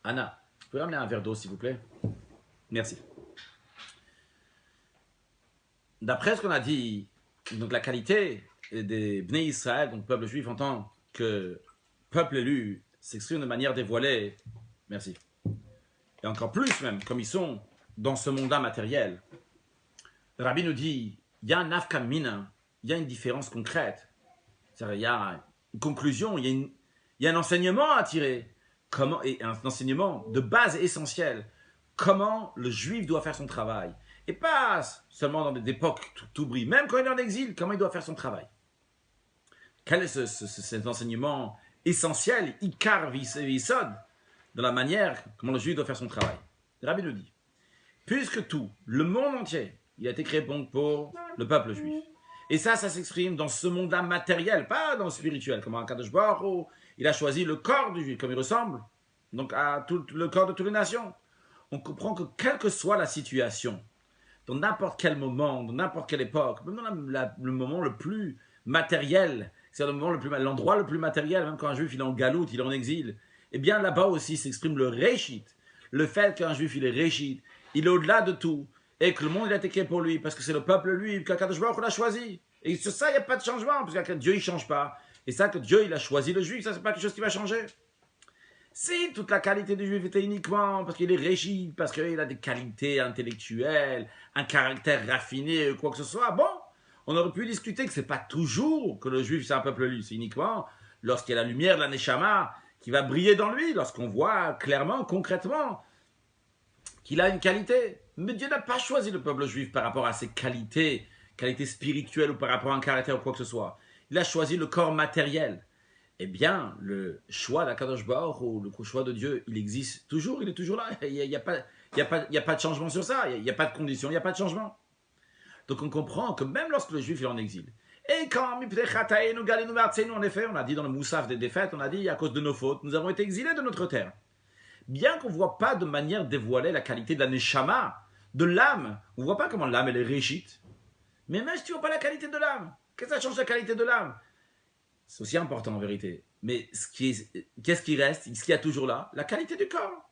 Anna, vous pouvez ramener un verre d'eau, s'il vous plaît? Merci. D'après ce qu'on a dit, donc la qualité des Bnei Israël, donc peuple juif en tant que peuple élu, s'exprime de manière dévoilée. Merci. Et encore plus même, comme ils sont dans ce monde-là matériel. Le Rabbi nous dit, il y a un nafka mina, il y a une différence concrète. Il y a une conclusion, il y a un enseignement à tirer. Et un enseignement de base essentiel. Comment le juif doit faire son travail. Et pas seulement dans des époques tout brille. Même quand il est en exil, comment il doit faire son travail. Quel est cet enseignement essentiel, Ikar Visod, dans la manière comment le juif doit faire son travail. Le Rabbi nous dit, puisque tout, le monde entier, il a été créé pour le peuple juif. Et ça s'exprime dans ce monde-là matériel, pas dans le spirituel, comme un Kadosh Baruch Hu, il a choisi le corps du juif, comme il ressemble, donc à tout le corps de toutes les nations. On comprend que quelle que soit la situation, dans n'importe quel moment, dans n'importe quelle époque, même dans le moment le plus matériel, c'est-à-dire l'endroit le plus matériel, même quand un juif il est en galoute, il est en exil, eh bien là-bas aussi s'exprime le réchit, le fait qu'un juif il est réchit, il est au-delà de tout, et que le monde il a été créé pour lui, parce que c'est le peuple lui, qu'Akadosh Baruch Hu l'a choisi. Et sur ça, il n'y a pas de changement, parce que Dieu il ne change pas. Et ça, que Dieu il a choisi le juif, ça c'est pas quelque chose qui va changer. Si toute la qualité du juif était uniquement parce qu'il est régi, parce qu'il a des qualités intellectuelles, un caractère raffiné, quoi que ce soit, bon, on aurait pu discuter que c'est pas toujours que le juif c'est un peuple lu, c'est uniquement lorsqu'il y a la lumière de la Neshama qui va briller dans lui, lorsqu'on voit clairement, concrètement, qu'il a une qualité. Mais Dieu n'a pas choisi le peuple juif par rapport à ses qualités, qualités spirituelles ou par rapport à un caractère ou quoi que ce soit. Il a choisi le corps matériel. Eh bien, le choix d'Akadosh Baruch ou le choix de Dieu, il existe toujours, il est toujours là. Il n'y a, pas de changement sur ça, il n'y a pas de condition, il n'y a pas de changement. Donc on comprend que même lorsque le juif est en exil, et quand, en effet, on a dit dans le Moussaf des défaites, on a dit à cause de nos fautes, nous avons été exilés de notre terre. Bien qu'on ne voit pas de manière dévoilée la qualité de la neshama, de l'âme, on ne voit pas comment l'âme elle est régite. Mais même si tu ne vois pas la qualité de l'âme, qu'est-ce que ça change la qualité de l'âme? C'est aussi important en vérité. Mais qu'est-ce qui reste? Ce qu'il y a toujours là? La qualité du corps.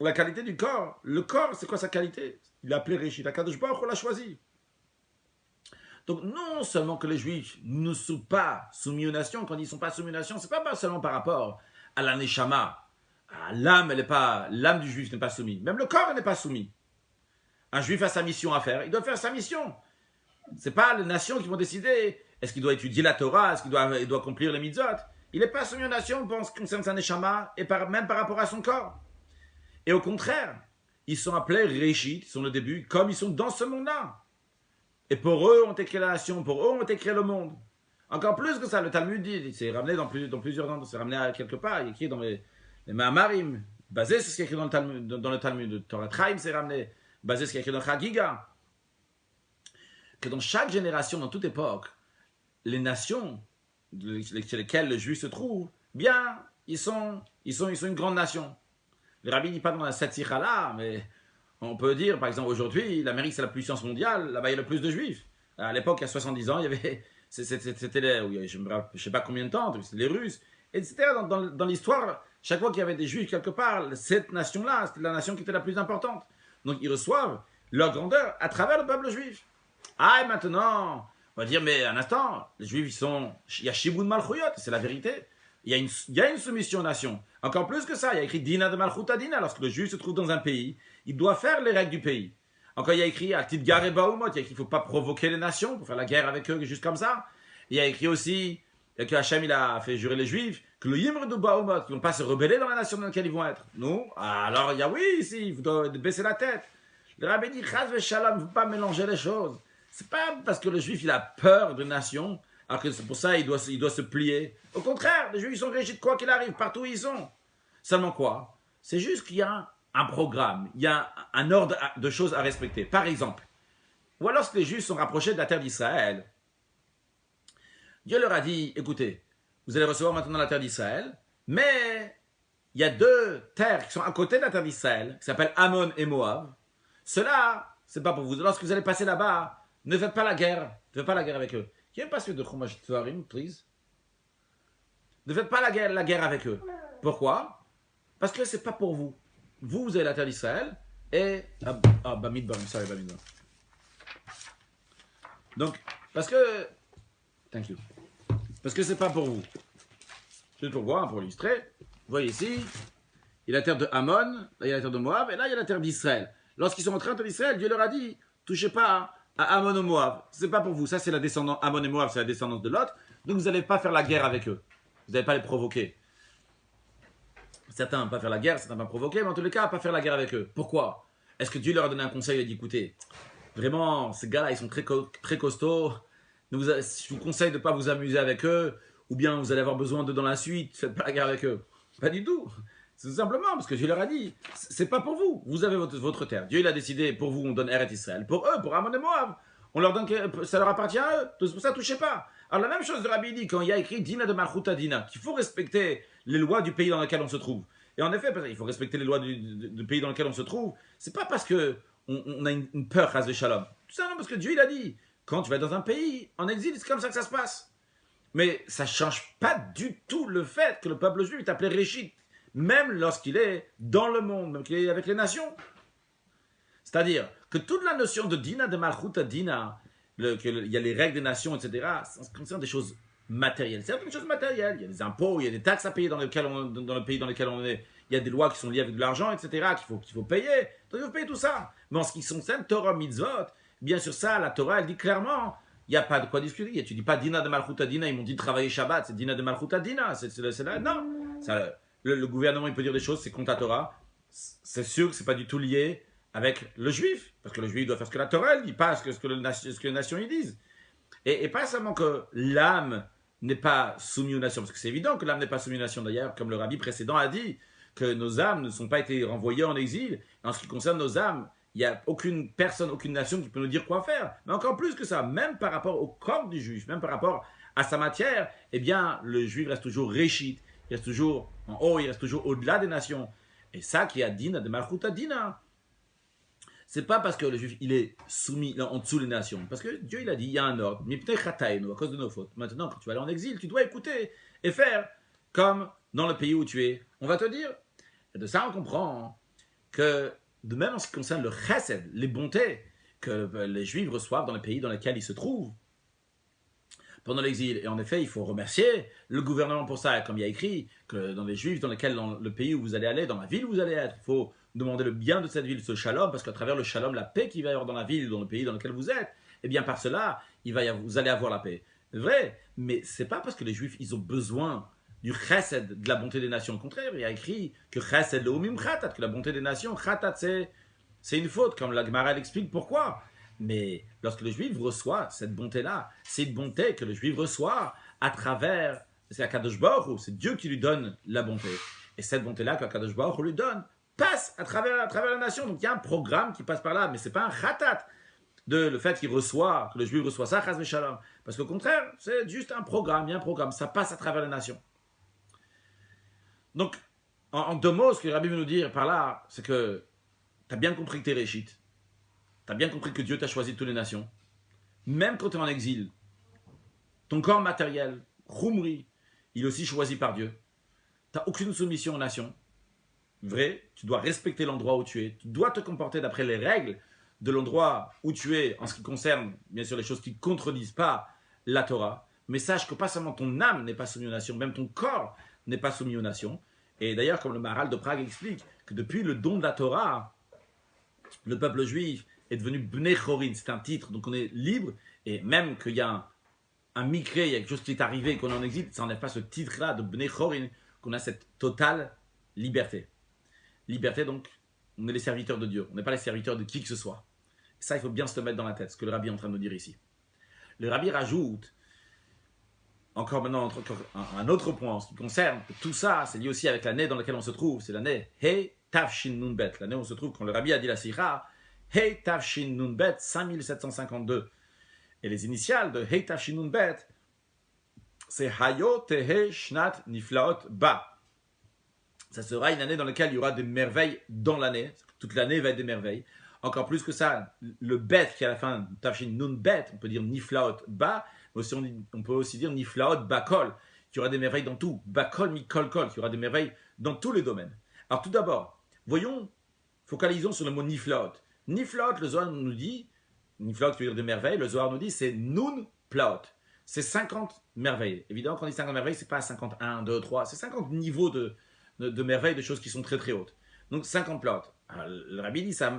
La qualité du corps. Le corps, c'est quoi sa qualité? Il l'a appelé régite. Akadosh Baruch Hu l'a choisi. Donc non seulement que les Juifs ne sont pas soumis aux nations, quand ils ne sont pas soumis aux nations, ce n'est pas seulement par rapport à la neshama. L'âme du Juif n'est pas soumise. Même le corps n'est pas soumis. Un Juif a sa mission à faire, il doit faire sa mission. Ce n'est pas les nations qui vont décider est-ce qu'il doit étudier la Torah, est-ce qu'il doit accomplir les mitzvot. Il n'est pas soumis aux nations en ce qui concerne sa neshama et même par rapport à son corps. Et au contraire, ils sont appelés réchit, ils sont le début, comme ils sont dans ce monde-là. Et pour eux, on a créé la nation, pour eux, on a créé le monde. Encore plus que ça, le Talmud dit, c'est ramené dans plusieurs endroits, c'est ramené à quelque part, il est écrit dans les Mahamarim, basé sur ce qui est écrit dans le Talmud, de Torah Traim, c'est ramené, basé sur ce qui est écrit dans Chagiga, que dans chaque génération, dans toute époque, les nations chez lesquelles le juif se trouve, bien, ils sont une grande nation. Le rabbi ne dit pas dans la Satira là, mais on peut dire, par exemple, aujourd'hui, l'Amérique c'est la puissance mondiale, là-bas il y a le plus de juifs. À l'époque, il y a 70 ans, il y avait, c'était je ne sais pas combien de temps, c'était les Russes, etc. Dans l'histoire, chaque fois qu'il y avait des juifs quelque part, cette nation-là, c'était la nation qui était la plus importante. Donc ils reçoivent leur grandeur à travers le peuple juif. Ah, et maintenant, on va dire, mais un instant, les juifs, il y a Shibud Malchuyot, c'est la vérité. Il y a une soumission aux nations. Encore plus que ça, il y a écrit Dina de Malchut Dina. Lorsque le juif se trouve dans un pays, il doit faire les règles du pays. Encore, il y a écrit Altit Gare Baumot, il y a écrit qu'il ne faut pas provoquer les nations pour faire la guerre avec eux, juste comme ça. Il y a écrit aussi que Hachem il a fait jurer les juifs que le Yimr de Baumot, qu'ils ne vont pas se rebeller dans la nation dans laquelle ils vont être. Nous, alors il y a oui, ici, il faut baisser la tête. Le rabbi dit Chaz Veshalom, il ne faut pas mélanger les choses. C'est pas parce que le juif il a peur de nation, alors que c'est pour ça il doit se plier. Au contraire, les juifs ils sont régis de quoi qu'il arrive, partout où ils sont. Seulement quoi? C'est juste qu'il y a un programme, il y a un ordre de choses à respecter. Par exemple, ou alors si les juifs sont rapprochés de la terre d'Israël, Dieu leur a dit, écoutez, vous allez recevoir maintenant la terre d'Israël, mais il y a deux terres qui sont à côté de la terre d'Israël, qui s'appellent Ammon et Moab. Cela, c'est pas pour vous. Lorsque vous allez passer là-bas, ne faites pas la guerre. Ne faites pas la guerre avec eux. Qui est passé de Chumash Tvarim, please? Ne faites pas la guerre avec eux. Pourquoi? Parce que c'est pas pour vous. Vous avez la terre d'Israël et Bamidbar, sorry Bamidbar. Donc, parce que, thank you. Parce que c'est pas pour vous. C'est pour voir, pour illustrer. Vous voyez ici, il y a la terre de Ammon, là il y a la terre de Moab, et là il y a la terre d'Israël. Lorsqu'ils sont entrés en terre d'Israël, Dieu leur a dit, touchez pas à Ammon et Moab. C'est pas pour vous. Ça c'est la descendance, Ammon et Moab, c'est la descendance de Lot. Donc vous n'allez pas faire la guerre avec eux. Vous n'allez pas les provoquer. Certains vont pas faire la guerre, certains vont pas provoquer, mais en tous les cas, pas faire la guerre avec eux. Pourquoi? Est-ce que Dieu leur a donné un conseil? Il a dit, écoutez, vraiment, ces gars-là, ils sont très costauds. Je vous conseille de ne pas vous amuser avec eux, ou bien vous allez avoir besoin d'eux dans la suite, faites pas la guerre avec eux. Pas du tout. C'est tout simplement parce que Dieu leur a dit, c'est pas pour vous. Vous avez votre terre. Dieu il a décidé, pour vous, on donne Eretz Israël. Pour eux, pour Ammon et Moab, on leur donne que ça leur appartient à eux. C'est pour ça, touchez pas. Alors la même chose de Rabbi dit quand il y a écrit Dina de Malchuta Dina, qu'il faut respecter les lois du pays dans lequel on se trouve. Et en effet, il faut respecter les lois du pays dans lequel on se trouve. C'est pas parce que on a une peur, ras de shalom. Tout ça, non, parce que Dieu il a dit, quand tu vas dans un pays en exil, c'est comme ça que ça se passe. Mais ça ne change pas du tout le fait que le peuple juif est appelé Réchit, même lorsqu'il est dans le monde, même qu'il est avec les nations. C'est-à-dire que toute la notion de Dina de Malchuta Dina, qu'il y a les règles des nations, etc., ça concerne des choses matérielles. Certaines choses matérielles. Il y a des impôts, il y a des taxes à payer dans le pays dans lequel on est. Il y a des lois qui sont liées avec de l'argent, etc., qu'il faut payer. Donc il faut payer tout ça. Mais en ce qui concerne Torah Mitzvot, bien sûr ça, la Torah, elle dit clairement, il n'y a pas de quoi discuter. Tu dis pas Dina de Malchuta Dina, ils m'ont dit de travailler Shabbat, c'est Dina de Malchuta Dina. C'est là. Non. Ça, le gouvernement, il peut dire des choses, c'est contre la Torah. C'est sûr que c'est pas du tout lié avec le juif. Parce que le juif doit faire ce que la Torah, elle dit, pas ce que les nations ils disent. Et pas seulement que l'âme n'est pas soumise aux nations, parce que c'est évident que l'âme n'est pas soumise aux nations. D'ailleurs, comme le rabbi précédent a dit, que nos âmes ne sont pas été renvoyées en exil. En ce qui concerne nos âmes, il n'y a aucune personne, aucune nation qui peut nous dire quoi faire. Mais encore plus que ça, même par rapport au corps du juif, même par rapport à sa matière, eh bien, le juif reste toujours réchit, il reste toujours en haut, il reste toujours au-delà des nations. Et ça qui a dina de malchuta dina. C'est pas parce que le juif il est soumis en dessous des nations. Parce que Dieu il a dit, il y a un ordre, à cause de nos fautes. Maintenant, quand tu vas aller en exil, tu dois écouter et faire comme dans le pays où tu es. On va te dire. Et de ça, on comprend que, de même en ce qui concerne le chesed, les bontés que les juifs reçoivent dans les pays dans lesquels ils se trouvent pendant l'exil. Et en effet, il faut remercier le gouvernement pour ça, comme il y a écrit, que dans les juifs, dans le pays où vous allez aller, dans la ville où vous allez être, il faut demander le bien de cette ville, ce shalom, parce qu'à travers le shalom, la paix qu'il va y avoir dans la ville, dans le pays dans lequel vous êtes, et bien par cela, vous allez avoir la paix. C'est vrai, mais c'est pas parce que les juifs, ils ont besoin du chesed, de la bonté des nations. Au contraire, il y a écrit que chesed le umim khatat, que la bonté des nations, khatat, c'est une faute, comme la Gemara explique pourquoi. Mais lorsque le juif reçoit cette bonté-là, c'est une bonté que le juif reçoit à travers, c'est Akadosh Baruch Hu, c'est Dieu qui lui donne la bonté. Et cette bonté-là qu'Akadosh Baruch Hu lui donne, passe à travers la nation. Donc il y a un programme qui passe par là, mais ce n'est pas un khatat de le fait qu'il reçoit, que le juif reçoit ça, chas v'shalom. Parce qu'au contraire, c'est juste un programme, il y a un programme, ça passe à travers la nation. Donc, en deux mots, ce que Rabbi veut nous dire par là, c'est que tu as bien compris que tu es réchite. Tu as bien compris que Dieu t'a choisi de toutes les nations. Même quand tu es en exil, ton corps matériel, Khumri, il est aussi choisi par Dieu. Tu n'as aucune soumission aux nations. Vrai, tu dois respecter l'endroit où tu es. Tu dois te comporter d'après les règles de l'endroit où tu es en ce qui concerne, bien sûr, les choses qui ne contredisent pas la Torah. Mais sache que pas seulement ton âme n'est pas soumise aux nations, même ton corps n'est pas soumis aux nations. Et d'ailleurs, comme le Maharal de Prague explique, que depuis le don de la Torah, le peuple juif est devenu Bnei Chorin, c'est un titre, donc on est libre, et même qu'il y a un mikré, il y a quelque chose qui est arrivé, qu'on en exil, ça n'enlève pas ce titre-là de Bnei Chorin, qu'on a cette totale liberté. Liberté, donc, on est les serviteurs de Dieu, on n'est pas les serviteurs de qui que ce soit. Et ça, il faut bien se le mettre dans la tête, ce que le rabbi est en train de nous dire ici. Le rabbi rajoute, encore maintenant, un autre point en ce qui concerne tout ça, c'est lié aussi avec l'année dans laquelle on se trouve, c'est l'année He Tavshin Nunbet, l'année où on se trouve quand le rabbi a dit la Sikha, He Tavshin Nunbet 5752. Et les initiales de He Tavshin Nunbet, c'est Hayo Tehe Shnat Niflaot Ba. Ça sera une année dans laquelle il y aura des merveilles dans l'année, toute l'année va être des merveilles. Encore plus que ça, le bet qui est à la fin, Tavshin Nunbet, on peut dire Niflaot Ba, on peut aussi dire Niflaot Bakol, qu'il y aura des merveilles dans tout. Bakol Mikol Kol, qu'il y aura des merveilles dans tous les domaines. Alors tout d'abord, focalisons sur le mot Niflaot. Niflaot, le Zohar nous dit, Niflaot qui veut dire des merveilles, le Zohar nous dit c'est Nun Plaot. C'est 50 merveilles. Évidemment, quand on dit 50 merveilles, c'est pas 51, 2, 3, c'est 50 niveaux de merveilles, de choses qui sont très très hautes. Donc 50 Plaot. Alors, le Rabbi dit ça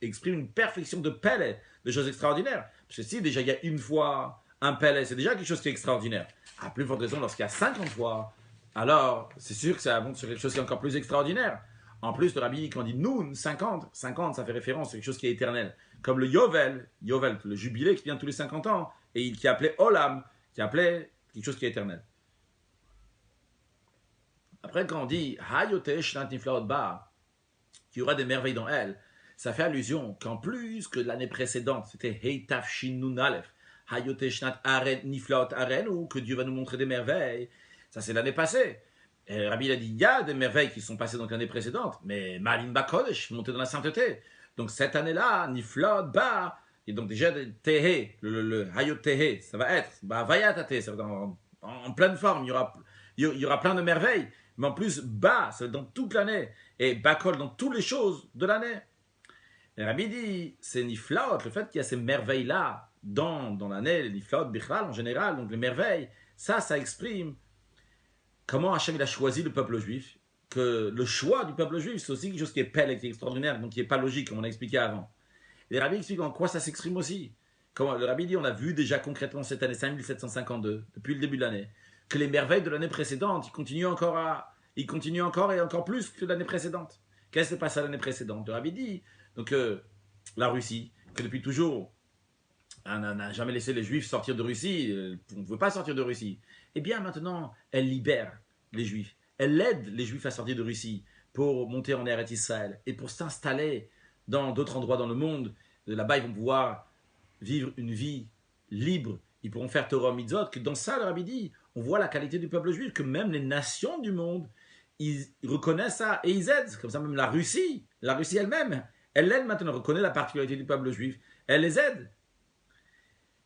exprime une perfection de pelle, de choses extraordinaires. Parce que si déjà il y a une fois un pelle, c'est déjà quelque chose qui est extraordinaire. À plus forte raison, lorsqu'il y a 50 fois, alors c'est sûr que ça monte sur quelque chose qui est encore plus extraordinaire. En plus, le Rabbi, quand on dit Noun, 50, ça fait référence à quelque chose qui est éternel. Comme le Yovel, le jubilé qui vient tous les 50 ans, et qui appelait Olam, qui appelait quelque chose qui est éternel. Après, quand on dit Hayote Shnat Niflaot Ba, qu'il y aura des merveilles dans elle, ça fait allusion qu'en plus que l'année précédente, c'était Hei Tavshin Nun Aleph, Hayote Shnat Aren Niflaot Aren, ou que Dieu va nous montrer des merveilles. Ça, c'est l'année passée. Et Rabbi a dit, il y a des merveilles qui sont passées dans l'année précédente, mais Malin Bakodesh, monté dans la sainteté. Donc cette année-là, Niflaot Ba, et donc déjà Tehe, le Hayot Tehe, ça va être, Vayatate, ça va être en pleine forme, il y aura plein de merveilles. Mais en plus, Ba, c'est dans toute l'année. Et Bakol, dans toutes les choses de l'année. Et Rabbi dit, c'est Niflaot, le fait qu'il y a ces merveilles-là dans l'année, les Niflaot, Bichlal en général, donc les merveilles, ça exprime comment Hachem il a choisi le peuple juif, que le choix du peuple juif, c'est aussi quelque chose qui est pelle, qui est extraordinaire, donc qui n'est pas logique, comme on a expliqué avant. Et les rabbis expliquent en quoi ça s'exprime aussi. Comment, le rabbi dit, on a vu déjà concrètement cette année 5752, depuis le début de l'année, que les merveilles de l'année précédente, ils continuent encore et encore plus que l'année précédente. Qu'est-ce qui s'est passé l'année précédente? Le rabbi dit, donc la Russie, que depuis toujours, on n'a jamais laissé les Juifs sortir de Russie, on ne veut pas sortir de Russie. Eh bien maintenant, elle libère les Juifs. Elle aide les Juifs à sortir de Russie pour monter en Eretz Israël et pour s'installer dans d'autres endroits dans le monde. Là-bas, ils vont pouvoir vivre une vie libre. Ils pourront faire Torah Mitzvot. Que dans ça, le Rabbi dit, on voit la qualité du peuple juif, que même les nations du monde, ils reconnaissent ça et ils aident. Comme ça, même la Russie elle-même, elle aide maintenant, reconnaît la particularité du peuple juif. Elle les aide.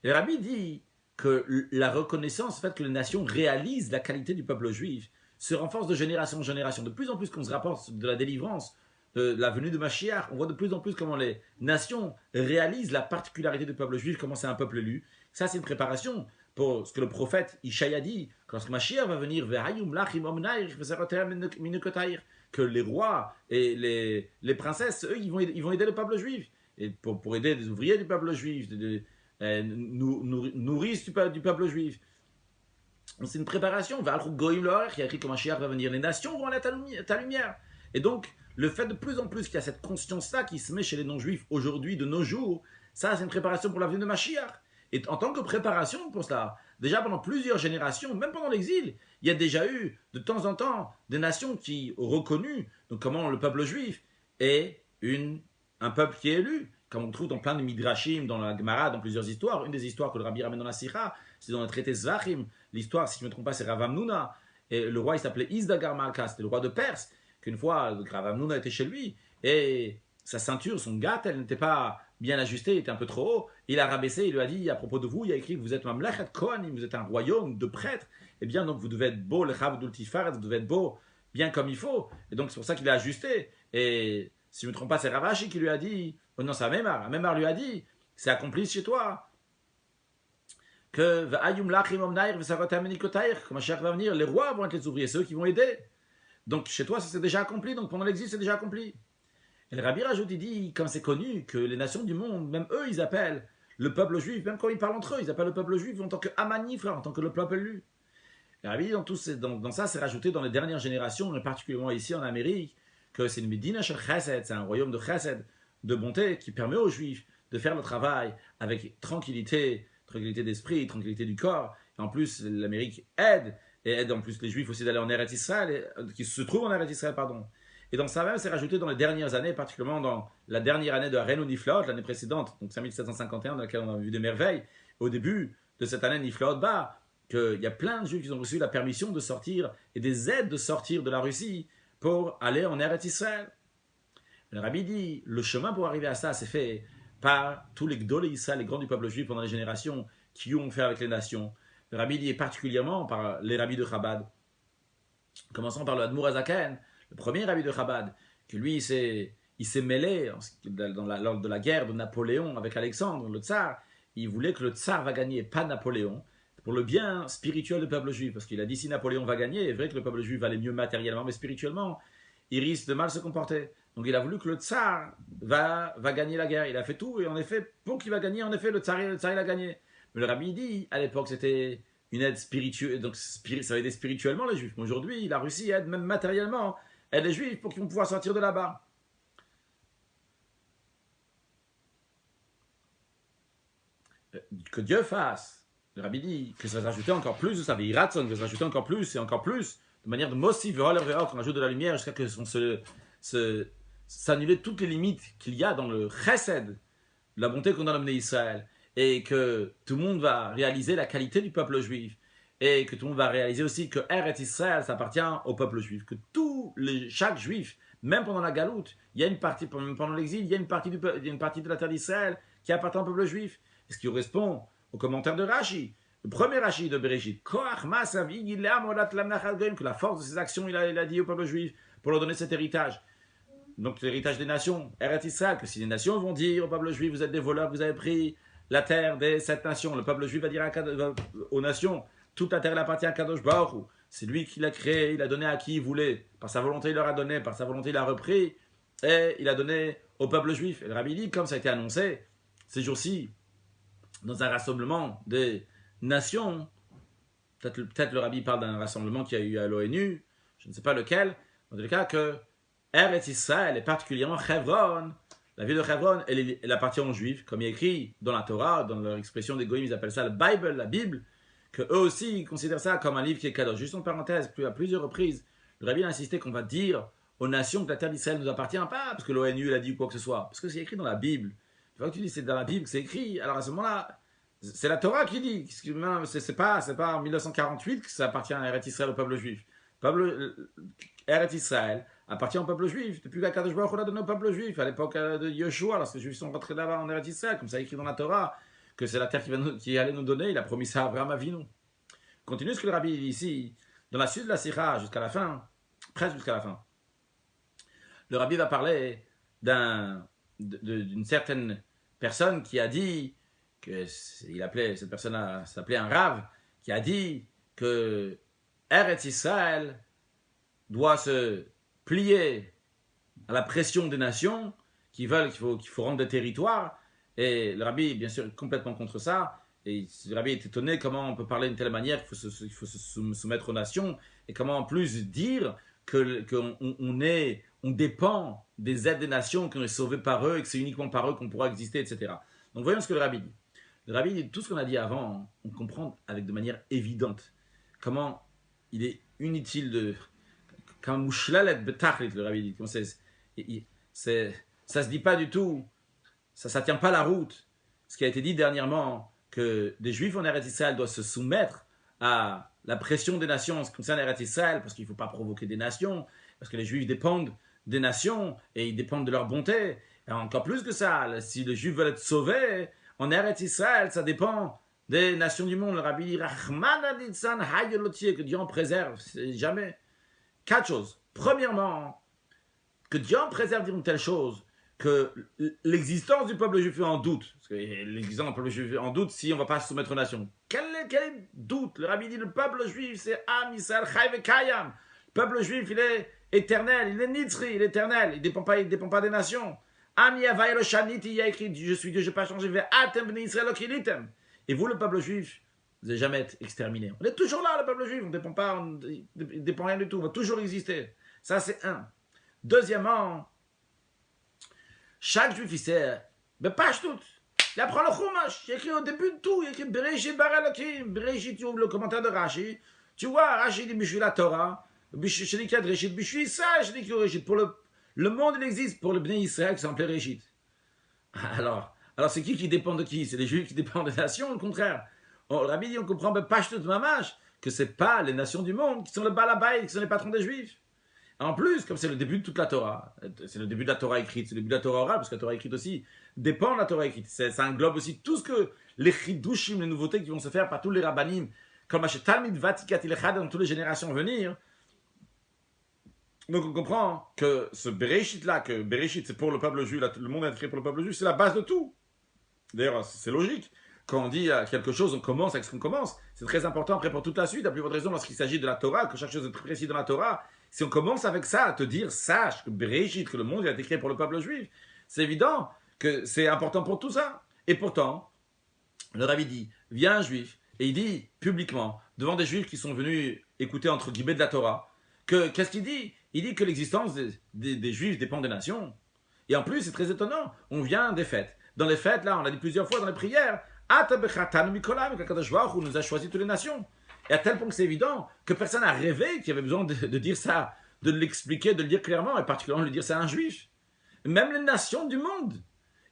Le Rabbi dit que la reconnaissance, le fait que les nations réalisent la qualité du peuple juif, se renforce de génération en génération. De plus en plus qu'on se rapporte de la délivrance, de la venue de Mashiach, on voit de plus en plus comment les nations réalisent la particularité du peuple juif, comment c'est un peuple élu. Ça, c'est une préparation pour ce que le prophète Ishaïa dit, quand Mashiach va venir, que les rois et les princesses, eux, ils vont aider le peuple juif. Et pour aider les ouvriers du peuple juif, nourrissent du peuple juif. C'est une préparation. Il y a écrit que Mashiach va venir. Les nations vont aller à ta lumière. Et donc, le fait de plus en plus qu'il y a cette conscience-là qui se met chez les non-juifs aujourd'hui, de nos jours, ça, c'est une préparation pour la venue de Mashiach. Et en tant que préparation pour cela, déjà pendant plusieurs générations, même pendant l'exil, il y a déjà eu de temps en temps des nations qui ont reconnu donc, comment le peuple juif est un peuple qui est élu. Comme on trouve dans plein de midrashim, dans la Gemara, dans plusieurs histoires. Une des histoires que le Rabbi ramène dans la Sikha, c'est dans le traité Zvachim. L'histoire, si je ne me trompe pas, c'est Rav Hamnuna. Et le roi, il s'appelait Isdagar Malka, c'était le roi de Perse. Qu'une fois, Rav Hamnuna était chez lui, et sa ceinture, son gat, elle n'était pas bien ajustée, elle était un peu trop haut. Il a rabaissé, il lui a dit, à propos de vous, il a écrit que vous êtes Mamlechet Kohanim, vous êtes un royaume de prêtres. Eh bien, donc, vous devez être beau, le Chavdul Tifar, vous devez être beau, bien comme il faut. Et donc, c'est pour ça qu'il a ajusté. Et si je ne me trompe pas, c'est Ravashi qui lui a dit, oh non, c'est Amemar. Amemar lui a dit, c'est accompli chez toi. Que quand Mashiach va venir, les rois vont être les ouvriers, ceux qui vont aider. Donc chez toi, ça c'est déjà accompli, donc pendant l'exil, c'est déjà accompli. Et le Rabbi rajoute, il dit, comme c'est connu, que les nations du monde, même eux, ils appellent le peuple juif, même quand ils parlent entre eux, ils appellent le peuple juif en tant que Amani, frère, en tant que le peuple élu. Le Rabbi, dans ça, c'est rajouté dans les dernières générations, et particulièrement ici en Amérique, que c'est une Medina shel Chesed, c'est un royaume de Chesed, de bonté, qui permet aux Juifs de faire le travail avec tranquillité d'esprit, tranquillité du corps. Et en plus, l'Amérique aide, et aide en plus les Juifs aussi d'aller en Eretz Israël, qui se trouvent en Eretz Israël, pardon. Et donc ça même, c'est rajouté dans les dernières années, particulièrement dans la dernière année de Harenu Niflaot, l'année précédente, donc 5751, dans laquelle on a vu des merveilles. Au début de cette année Niflaot bas, qu'il y a plein de Juifs qui ont reçu la permission de sortir et des aides de sortir de la Russie pour aller en Eretz Israël. Le Rabbi dit, le chemin pour arriver à ça, c'est fait par tous les Gdolé Israël, les grands du peuple juif pendant les générations qui ont fait avec les nations. Le Rabbi dit, et particulièrement par les rabbis de Chabad, commençant par le Admour Azaken, le premier rabbi de Chabad, que lui, il s'est mêlé lors de la guerre de Napoléon avec Alexandre, le tsar. Il voulait que le tsar va gagner, pas Napoléon, pour le bien spirituel du peuple juif. Parce qu'il a dit, si Napoléon va gagner, il est vrai que le peuple juif va aller mieux matériellement, mais spirituellement, il risque de mal se comporter. Donc il a voulu que le tsar va gagner la guerre. Il a fait tout, et en effet, pour qu'il va gagner, en effet, le tsar il a gagné. Mais le rabbi dit, à l'époque, c'était une aide spirituelle, donc ça va aider spirituellement les juifs. Mais aujourd'hui, la Russie aide même matériellement, aide les juifs pour qu'ils vont pouvoir sortir de là-bas. Que Dieu fasse, le rabbi dit, que ça va rajouter encore plus, vous savez, Iratson, que ça va rajouter encore plus et encore plus, de manière de Mossif, qu'on ajoute de la lumière jusqu'à ce qu'on s'annuler toutes les limites qu'il y a dans le chesed, la bonté qu'on a amené Israël, et que tout le monde va réaliser la qualité du peuple juif, et que tout le monde va réaliser aussi que Eretz Israël, ça appartient au peuple juif, que chaque juif, même pendant la galoute, il y a une partie, pendant l'exil, il y a une partie de la terre d'Israël qui appartient au peuple juif, et ce qui correspond au commentaire de Rashi. Le premier Rashi de Bereshit, que la force de ses actions, il a dit au peuple juif, pour leur donner cet héritage. Donc l'héritage des nations, Eretz Israël, que si les nations vont dire au peuple juif, vous êtes des voleurs, vous avez pris la terre des 7 nations. Le peuple juif va dire aux nations, toute la terre elle appartient à Kadosh Baruch Hu. C'est lui qui l'a créé, il a donné à qui il voulait. Par sa volonté, il leur a donné, par sa volonté, il a repris, et il a donné au peuple juif. Et le rabbi dit, comme ça a été annoncé, ces jours-ci, dans un rassemblement des nations, peut-être le rabbi parle d'un rassemblement qu'il y a eu à l'ONU, je ne sais pas lequel, en tout cas que Eretz Israël, et particulièrement Hebron, la ville de Hebron, elle appartient aux Juifs, comme il est écrit dans la Torah, dans leur expression des Goïms, ils appellent ça le Bible, la Bible, que eux aussi ils considèrent ça comme un livre qui est cadeau. Juste en parenthèse, à plusieurs reprises, le rabbi a insisté qu'on va dire aux nations que la terre d'Israël ne nous appartient pas, parce que l'ONU l'a dit ou quoi que ce soit, parce que c'est écrit dans la Bible. Une fois que tu dis c'est dans la Bible que c'est écrit, alors à ce moment-là, c'est la Torah qui dit, c'est pas en 1948 que ça appartient à Eretz Israël au peuple juif. Eretz Israël appartient au peuple juif. Depuis qu'Akadosh Baruch Hu l'a donné au peuple juif, à l'époque de Yoshua, lorsque les juifs sont rentrés là-bas en Eretz Israël, comme ça écrit dans la Torah, que c'est la terre qui allait nous donner, il a promis ça à Abraham Avinu. Continue ce que le rabbi dit ici, dans la suite de la Sira, jusqu'à la fin, presque jusqu'à la fin. Le rabbi va parler d'une certaine personne qui a dit, cette personne s'appelait un rave, qui a dit que Eretz Israël doit se plier à la pression des nations qui veulent qu'il faut rendre des territoires. Et le rabbi, bien sûr, est complètement contre ça. Et le rabbi est étonné comment on peut parler d'une telle manière qu'il faut se soumettre aux nations. Et comment en plus dire qu'on dépend des aides des nations, qu'on est sauvé par eux et que c'est uniquement par eux qu'on pourra exister, etc. Donc voyons ce que le rabbi dit. Le rabbi dit tout ce qu'on a dit avant, on comprend de manière évidente comment il est inutile de... Comme mouchlalet betachlit, le rabbi dit. Ça se dit pas du tout, ça tient pas la route. Ce qui a été dit dernièrement, que des juifs en Eretz Israël doivent se soumettre à la pression des nations en ce qui concerne Eretz Israël, parce qu'il ne faut pas provoquer des nations, parce que les juifs dépendent des nations et ils dépendent de leur bonté. Et encore plus que ça, si les juifs veulent être sauvés, en Eretz Israël, ça dépend des nations du monde. Le rabbi dit, Rahman Aditsan Hayolotier, que Dieu en préserve, jamais. 4 choses. Premièrement, que Dieu en préserve d'une telle chose, que l'existence du peuple juif est en doute. Parce que l'existence du peuple juif est en doute si on ne va pas se soumettre aux nations. Quel est doute? Le rabbi dit, le peuple juif, c'est Am Yisrael Chai Vekayam. Le peuple juif, il est éternel, il est nitzri, il est éternel, il ne dépend pas des nations. Am Yavai lo Shaniti, il y a écrit, je suis Dieu, je n'ai pas changé, Ve'atem b'nei Yisrael lo kilitem. Et vous, le peuple juif, vous n'allez jamais être exterminé. On est toujours là, le peuple juif, on ne dépend rien du tout, on va toujours exister. Ça, c'est un. Deuxièmement, chaque juif, il sait, mais pas tout. Il apprend le Chumash, il écrit au début de tout, il écrit Bereshit bara Elokim, Bereshit, tu ouvres le commentaire de Rashi, tu vois, Rashi dit Bishu la Torah, Bishu Reshit, Bishu Israël, je dis que Reshit, pour le monde, il existe, pour le Bnei Israël qui s'appelle Reshit. Alors c'est qui dépend de qui? C'est les juifs qui dépendent des nations, au contraire. Le rabbi dit, on comprend pas tout mamash, que ce n'est pas les nations du monde qui sont le balabay, qui sont les patrons des juifs. En plus, comme c'est le début de toute la Torah, c'est le début de la Torah écrite, c'est le début de la Torah orale, parce que la Torah écrite aussi dépend de la Torah écrite. Ça englobe aussi tout ce que les chidushim, les nouveautés qui vont se faire par tous les rabbanim, comme Talmid Vatikat Ilechad dans toutes les générations à venir. Donc on comprend que ce Bereshit-là, que Bereshit c'est pour le peuple juif, le monde est créé pour le peuple juif, c'est la base de tout. D'ailleurs, c'est logique. Quand on dit quelque chose, on commence avec ce qu'on commence. C'est très important après pour toute la suite. À plus forte raison lorsqu'il s'agit de la Torah, que chaque chose est très précise dans la Torah. Si on commence avec ça, à te dire, sache que Bereshit, que le monde a été créé pour le peuple juif, c'est évident que c'est important pour tout ça. Et pourtant, le rabbi dit, vient un juif, et il dit publiquement, devant des juifs qui sont venus écouter entre guillemets de la Torah, qu'est-ce qu'il dit? Il dit que l'existence des juifs dépend des nations. Et en plus, c'est très étonnant, on vient des fêtes. Dans les fêtes, là, on l'a dit plusieurs fois dans les prières, Kadosh Baruch Hu nous a choisi toutes les nations. Et à tel point que c'est évident que personne n'a rêvé qu'il y avait besoin de dire ça, de l'expliquer, de le dire clairement, et particulièrement de le dire c'est un juif. Même les nations du monde,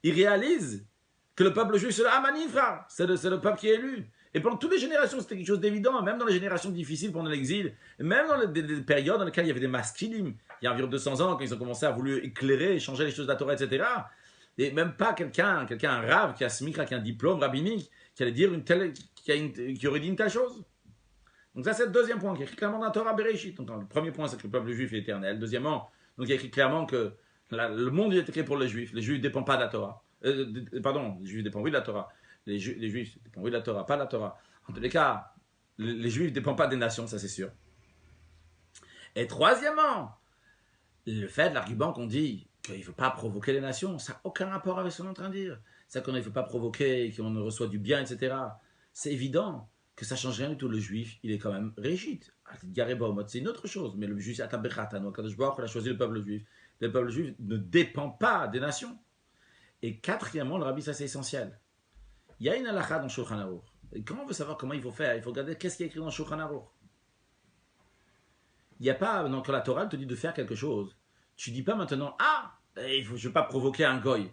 ils réalisent que le peuple juif, c'est le Hamanifra, c'est le peuple qui est élu. Et pendant toutes les générations, c'était quelque chose d'évident, même dans les générations difficiles pendant l'exil, même dans les périodes dans lesquelles il y avait des maskilim, il y a environ 200 ans, quand ils ont commencé à vouloir éclairer, changer les choses de la Torah, etc. Et même pas quelqu'un, un rave qui a smikra, qui a un diplôme rabbinique, qui allait dire qui aurait dit une telle chose. Donc ça, c'est le deuxième point, qui est écrit clairement dans la Torah Bereshit. Donc le premier point, c'est que le peuple juif est éternel. Deuxièmement, donc il est écrit clairement que le monde est créé pour les juifs ne dépendent pas de la Torah. Les juifs dépendent, oui, de la Torah. les Juifs dépendent oui de la Torah, pas de la Torah. En tous les cas, les Juifs ne dépendent pas des nations, ça c'est sûr. Et troisièmement, le fait de l'argument qu'on dit qu'il ne faut pas provoquer les nations, ça n'a aucun rapport avec ce qu'on est en train de dire. C'est qu'on ne faut pas provoquer, qu'on reçoit du bien, etc. C'est évident que ça ne change rien du tout. Le juif, il est quand même régite. C'est une autre chose. Mais le juif, il a choisi le peuple juif. Le peuple juif ne dépend pas des nations. Et quatrièmement, le rabbi, ça c'est essentiel. Il y a une halakha dans Shulchan Aruch. Et quand on veut savoir comment il faut faire, il faut regarder qu'est-ce qui est écrit dans Shulchan Aruch. Il n'y a pas, quand la Torah te dit de faire quelque chose, tu ne dis pas maintenant, je ne vais pas provoquer un goy.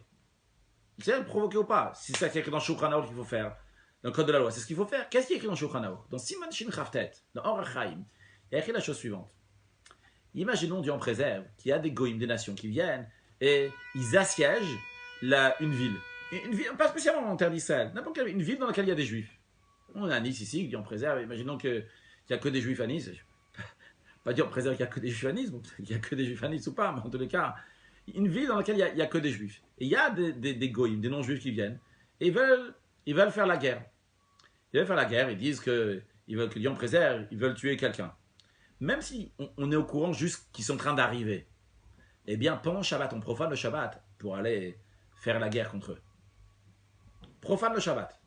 C'est le provoquer ou pas. Si c'est écrit dans Shulchan Aruch qu'il faut faire, dans le code de la loi, c'est ce qu'il faut faire. Qu'est-ce qui est écrit dans Shulchan Aruch? Dans Siman Shin Chavtet, dans Orach Chaim, il y a écrit la chose suivante. Imaginons, Dieu en préserve, qu'il y a des goïms, des nations qui viennent et ils assiègent une ville. Une ville, pas spécialement en terre d'Israël, n'importe quelle une ville dans laquelle il y a des juifs. On a Nice ici, Dieu en préserve, imaginons qu'il n'y a que des juifs à Nice. Pas dire en préserve qu'il n'y a que des juifs à Nice, il n'y a que des juifs à Nice ou pas, mais en tous les cas, une ville dans laquelle il n'y a que des juifs. Et il y a des goïms, des non-juifs qui viennent, et ils veulent faire la guerre. Ils veulent faire la guerre, ils disent qu'ils veulent que Dieu en préserve, ils veulent tuer quelqu'un. Même si on est au courant juste qu'ils sont en train d'arriver, eh bien, pendant Shabbat, on profane le Shabbat pour aller faire la guerre contre eux. Profane le Shabbat.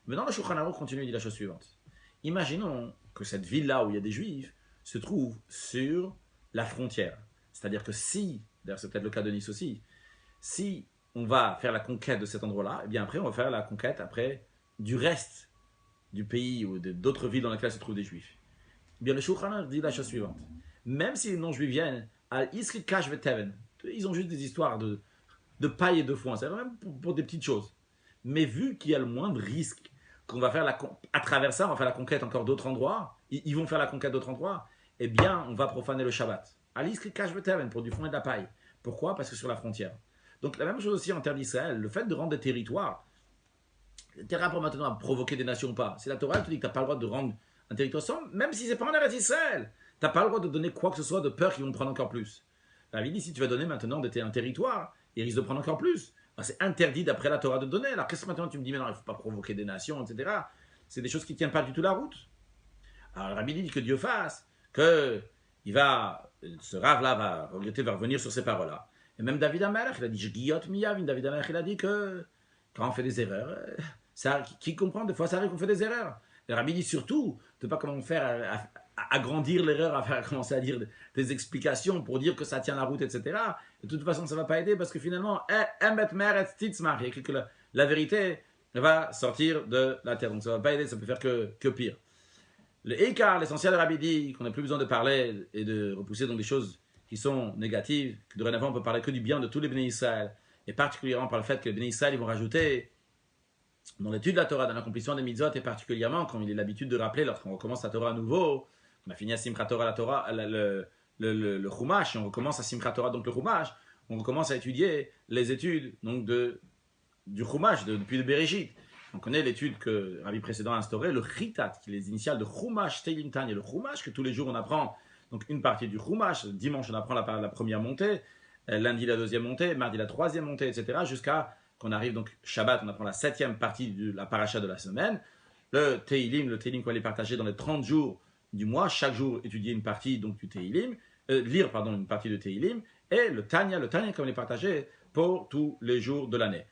Mais dans le Shulchan Aruch continue, il dit la chose suivante. Imaginons que cette ville-là où il y a des Juifs se trouve sur la frontière. C'est-à-dire que si, d'ailleurs c'est peut-être le cas de Nice aussi, si on va faire la conquête de cet endroit-là, eh bien après on va faire la conquête après du reste du pays ou d'autres villes dans lesquelles se trouvent des Juifs. Eh bien le Shulchan Aruch dit la chose suivante. Même si les non-Juifs viennent, ils ont juste des histoires de paille et de foin, c'est même pour des petites choses. Mais vu qu'il y a le moindre risque qu'on va faire à travers ça, on va faire la conquête encore d'autres endroits, ils vont faire la conquête d'autres endroits, eh bien, on va profaner le Shabbat. Pour du foin et de la paille. Pourquoi? Parce que sur la frontière. Donc, la même chose aussi en terre d'Israël, le fait de rendre des territoires, t'es rapport maintenant à provoquer des nations ou pas. Si la Torah te dit que tu n'as pas le droit de rendre un territoire sans, même si c'est pas en Eretz Israël, tu n'as pas le droit de donner quoi que ce soit de peur qu'ils vont prendre encore plus. La vie dit, si tu vas donner maintenant un territoire, ils risquent de prendre encore plus. C'est interdit d'après la Torah de donner. Alors qu'est-ce que maintenant tu me dis, mais non, il ne faut pas provoquer des nations, etc. C'est des choses qui ne tiennent pas du tout la route. Alors le rabbi dit que Dieu fasse, ce rave-là va regretter, va revenir sur ces paroles-là. Et même David Amelech, il a dit, David Amelech, il a dit que quand on fait des erreurs, qui comprend, des fois ça arrive qu'on fait des erreurs. Le rabbi dit surtout, de ne pas comment faire agrandir l'erreur, à faire commencer à dire des explications pour dire que ça tient la route, etc. Et de toute façon, ça ne va pas aider parce que finalement, il y a écrit que la vérité va sortir de la terre. Donc ça ne va pas aider, ça peut faire que pire. Le Eikar, l'essentiel de Rabbi dit qu'on n'a plus besoin de parler et de repousser dans des choses qui sont négatives, que dorénavant on peut parler que du bien de tous les Béné Israël, et particulièrement par le fait que les Béné Israël ils vont rajouter dans l'étude de la Torah, dans l'accomplissement des mitzvot, et particulièrement comme il est l'habitude de rappeler lorsqu'on recommence la Torah à nouveau, on a fini à Simchat Torah, la Torah, le Chumash, et on recommence à Simchat Torah, donc le Chumash, on recommence à étudier les études donc du Chumash, depuis le Bereshit. On connaît l'étude que le rabbi précédent a instaurée, le Chitat, qui est les initiales de Chumash, Teilim Tanya, le Chumash, que tous les jours on apprend donc une partie du Chumash, dimanche on apprend la première montée, lundi la deuxième montée, mardi la troisième montée, etc., jusqu'à qu'on arrive donc Shabbat, on apprend la septième partie de la paracha de la semaine, le Teilim qu'on va les partager dans les 30 jours du mois, chaque jour étudier une partie donc du Teilim, lire une partie de Teilim, et le Tanya comme les partager pour tous les jours de l'année.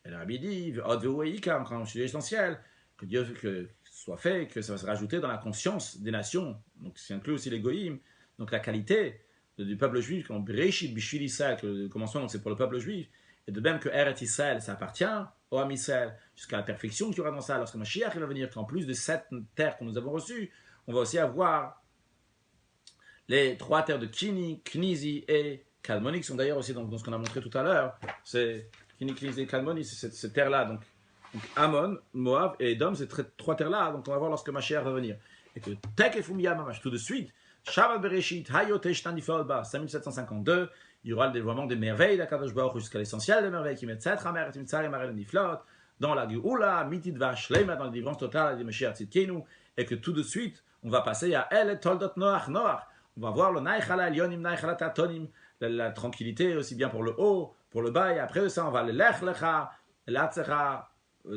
Et le rabbi dit, encore un sujet essentiel, que Dieu soit fait, que ça va se rajouter dans la conscience des nations, donc c'est inclus aussi les goïms, donc la qualité du peuple juif, comme Bereshit Bishvil Israël, que le commencement donc c'est pour le peuple juif, et de même que Eretz Israël, ça appartient au Am Israël, jusqu'à la perfection qu'il y aura dans ça, lorsque Mashiach va venir, qu'en plus de cette terre que nous avons reçue, on va aussi avoir les 3 terres de Kini, Knizi et Kalmoni, qui sont d'ailleurs aussi dans ce qu'on a montré tout à l'heure. C'est Kini, Knizi et Kalmoni, c'est cette terre-là. Donc Ammon, Moab et Edom, c'est 3 terres-là. Donc on va voir lorsque Mashiach va venir. Et que Tekefumia Mamash, tout de suite, Shabbat Bereshit, Hayotesh Tanifalba, 5752, il y aura le dévoilement des merveilles d'Akadosh Baruch jusqu'à l'essentiel des merveilles qui mettent Tzetra Ameret Mitzari Marel Niflot, dans la Geoula, Mitidva Shleima, dans la délivrance totale de Mashiach Tzidkenu, et que tout de suite, on va passer à El Toldot Noach. On va voir le Naïchala Elyonim, Naïchala Tatonim, la tranquillité aussi bien pour le haut, pour le bas, et après ça, on va le Lech Lecha, l'Atzecha, on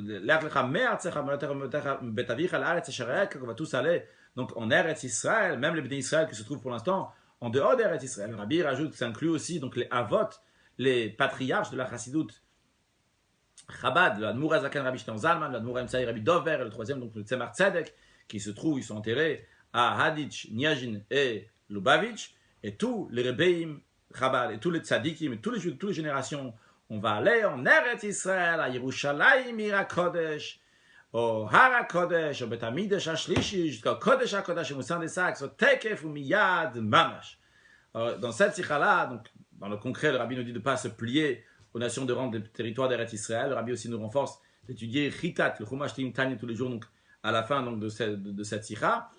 va tous aller donc en Eretz Israël, même les Bnei Israël qui se trouvent pour l'instant en dehors d'Eretz Israël. Le Rabbi rajoute que ça inclut aussi donc les Avot, les patriarches de la Chassidoute Chabad, le Admour Azakan Rabbi Shlomo Zalman, le Admour Emsaï Rabbi Dover, et le troisième donc le Tzemar Tzedek, qui se trouvent, ils sont enterrés à Haditch, Niajin et Lubavitch, et tous les Rebbeim Chabad, et tous les Tzadikim, et toutes les générations, on va aller en Eretz Israël, à Yerushalayim, Ira Kodesh, au Hara Kodesh, au Bet Hamidash HaShlishi, jusqu'au Kodesh HaKodesh, au Moussan des Sacs, au Tekef, au Miyad, Mamash. Alors, dans cette sikha-là, donc, dans le concret, le Rabbi nous dit de ne pas se plier aux nations de rang des territoires d'Eretz Israël. Le Rabbi aussi nous renforce d'étudier Chitat, le Chumash Tim Tanya tous les jours, donc à la fin donc, de cette sikha.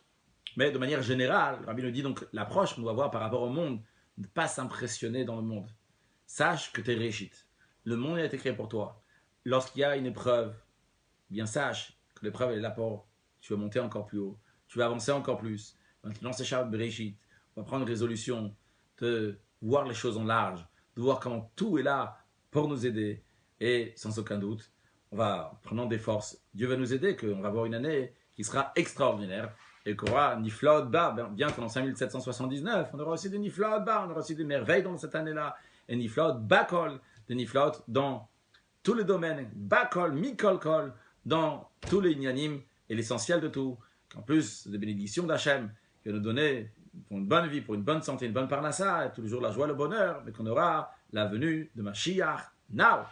Mais de manière générale, le Rabbi nous dit donc l'approche qu'on doit avoir par rapport au monde, ne pas s'impressionner dans le monde. Sache que tu es réchite. Le monde a été créé pour toi. Lorsqu'il y a une épreuve, bien sache que l'épreuve est là pour tu vas monter encore plus haut, tu vas avancer encore plus. Maintenant, c'est Shabbat Bereshit. On va prendre une résolution de voir les choses en large, de voir comment tout est là pour nous aider. Et sans aucun doute, on va, prenant des forces, Dieu va nous aider, qu'on va avoir une année qui sera extraordinaire et qu'on aura Niflaot Ba, bien qu'en 5779, on aura aussi des Niflaot Ba, on aura aussi des merveilles dans cette année-là, et Niflaot Bakol, des Niflaot dans tous les domaines, Bakol, Mikol Kol, dans tous les Inyanim et l'essentiel de tout, qu'en plus des bénédictions d'Hachem, qui va nous donner pour une bonne vie, pour une bonne santé, une bonne parnassa, et tous les jours la joie, le bonheur, mais qu'on aura la venue de Mashiach now.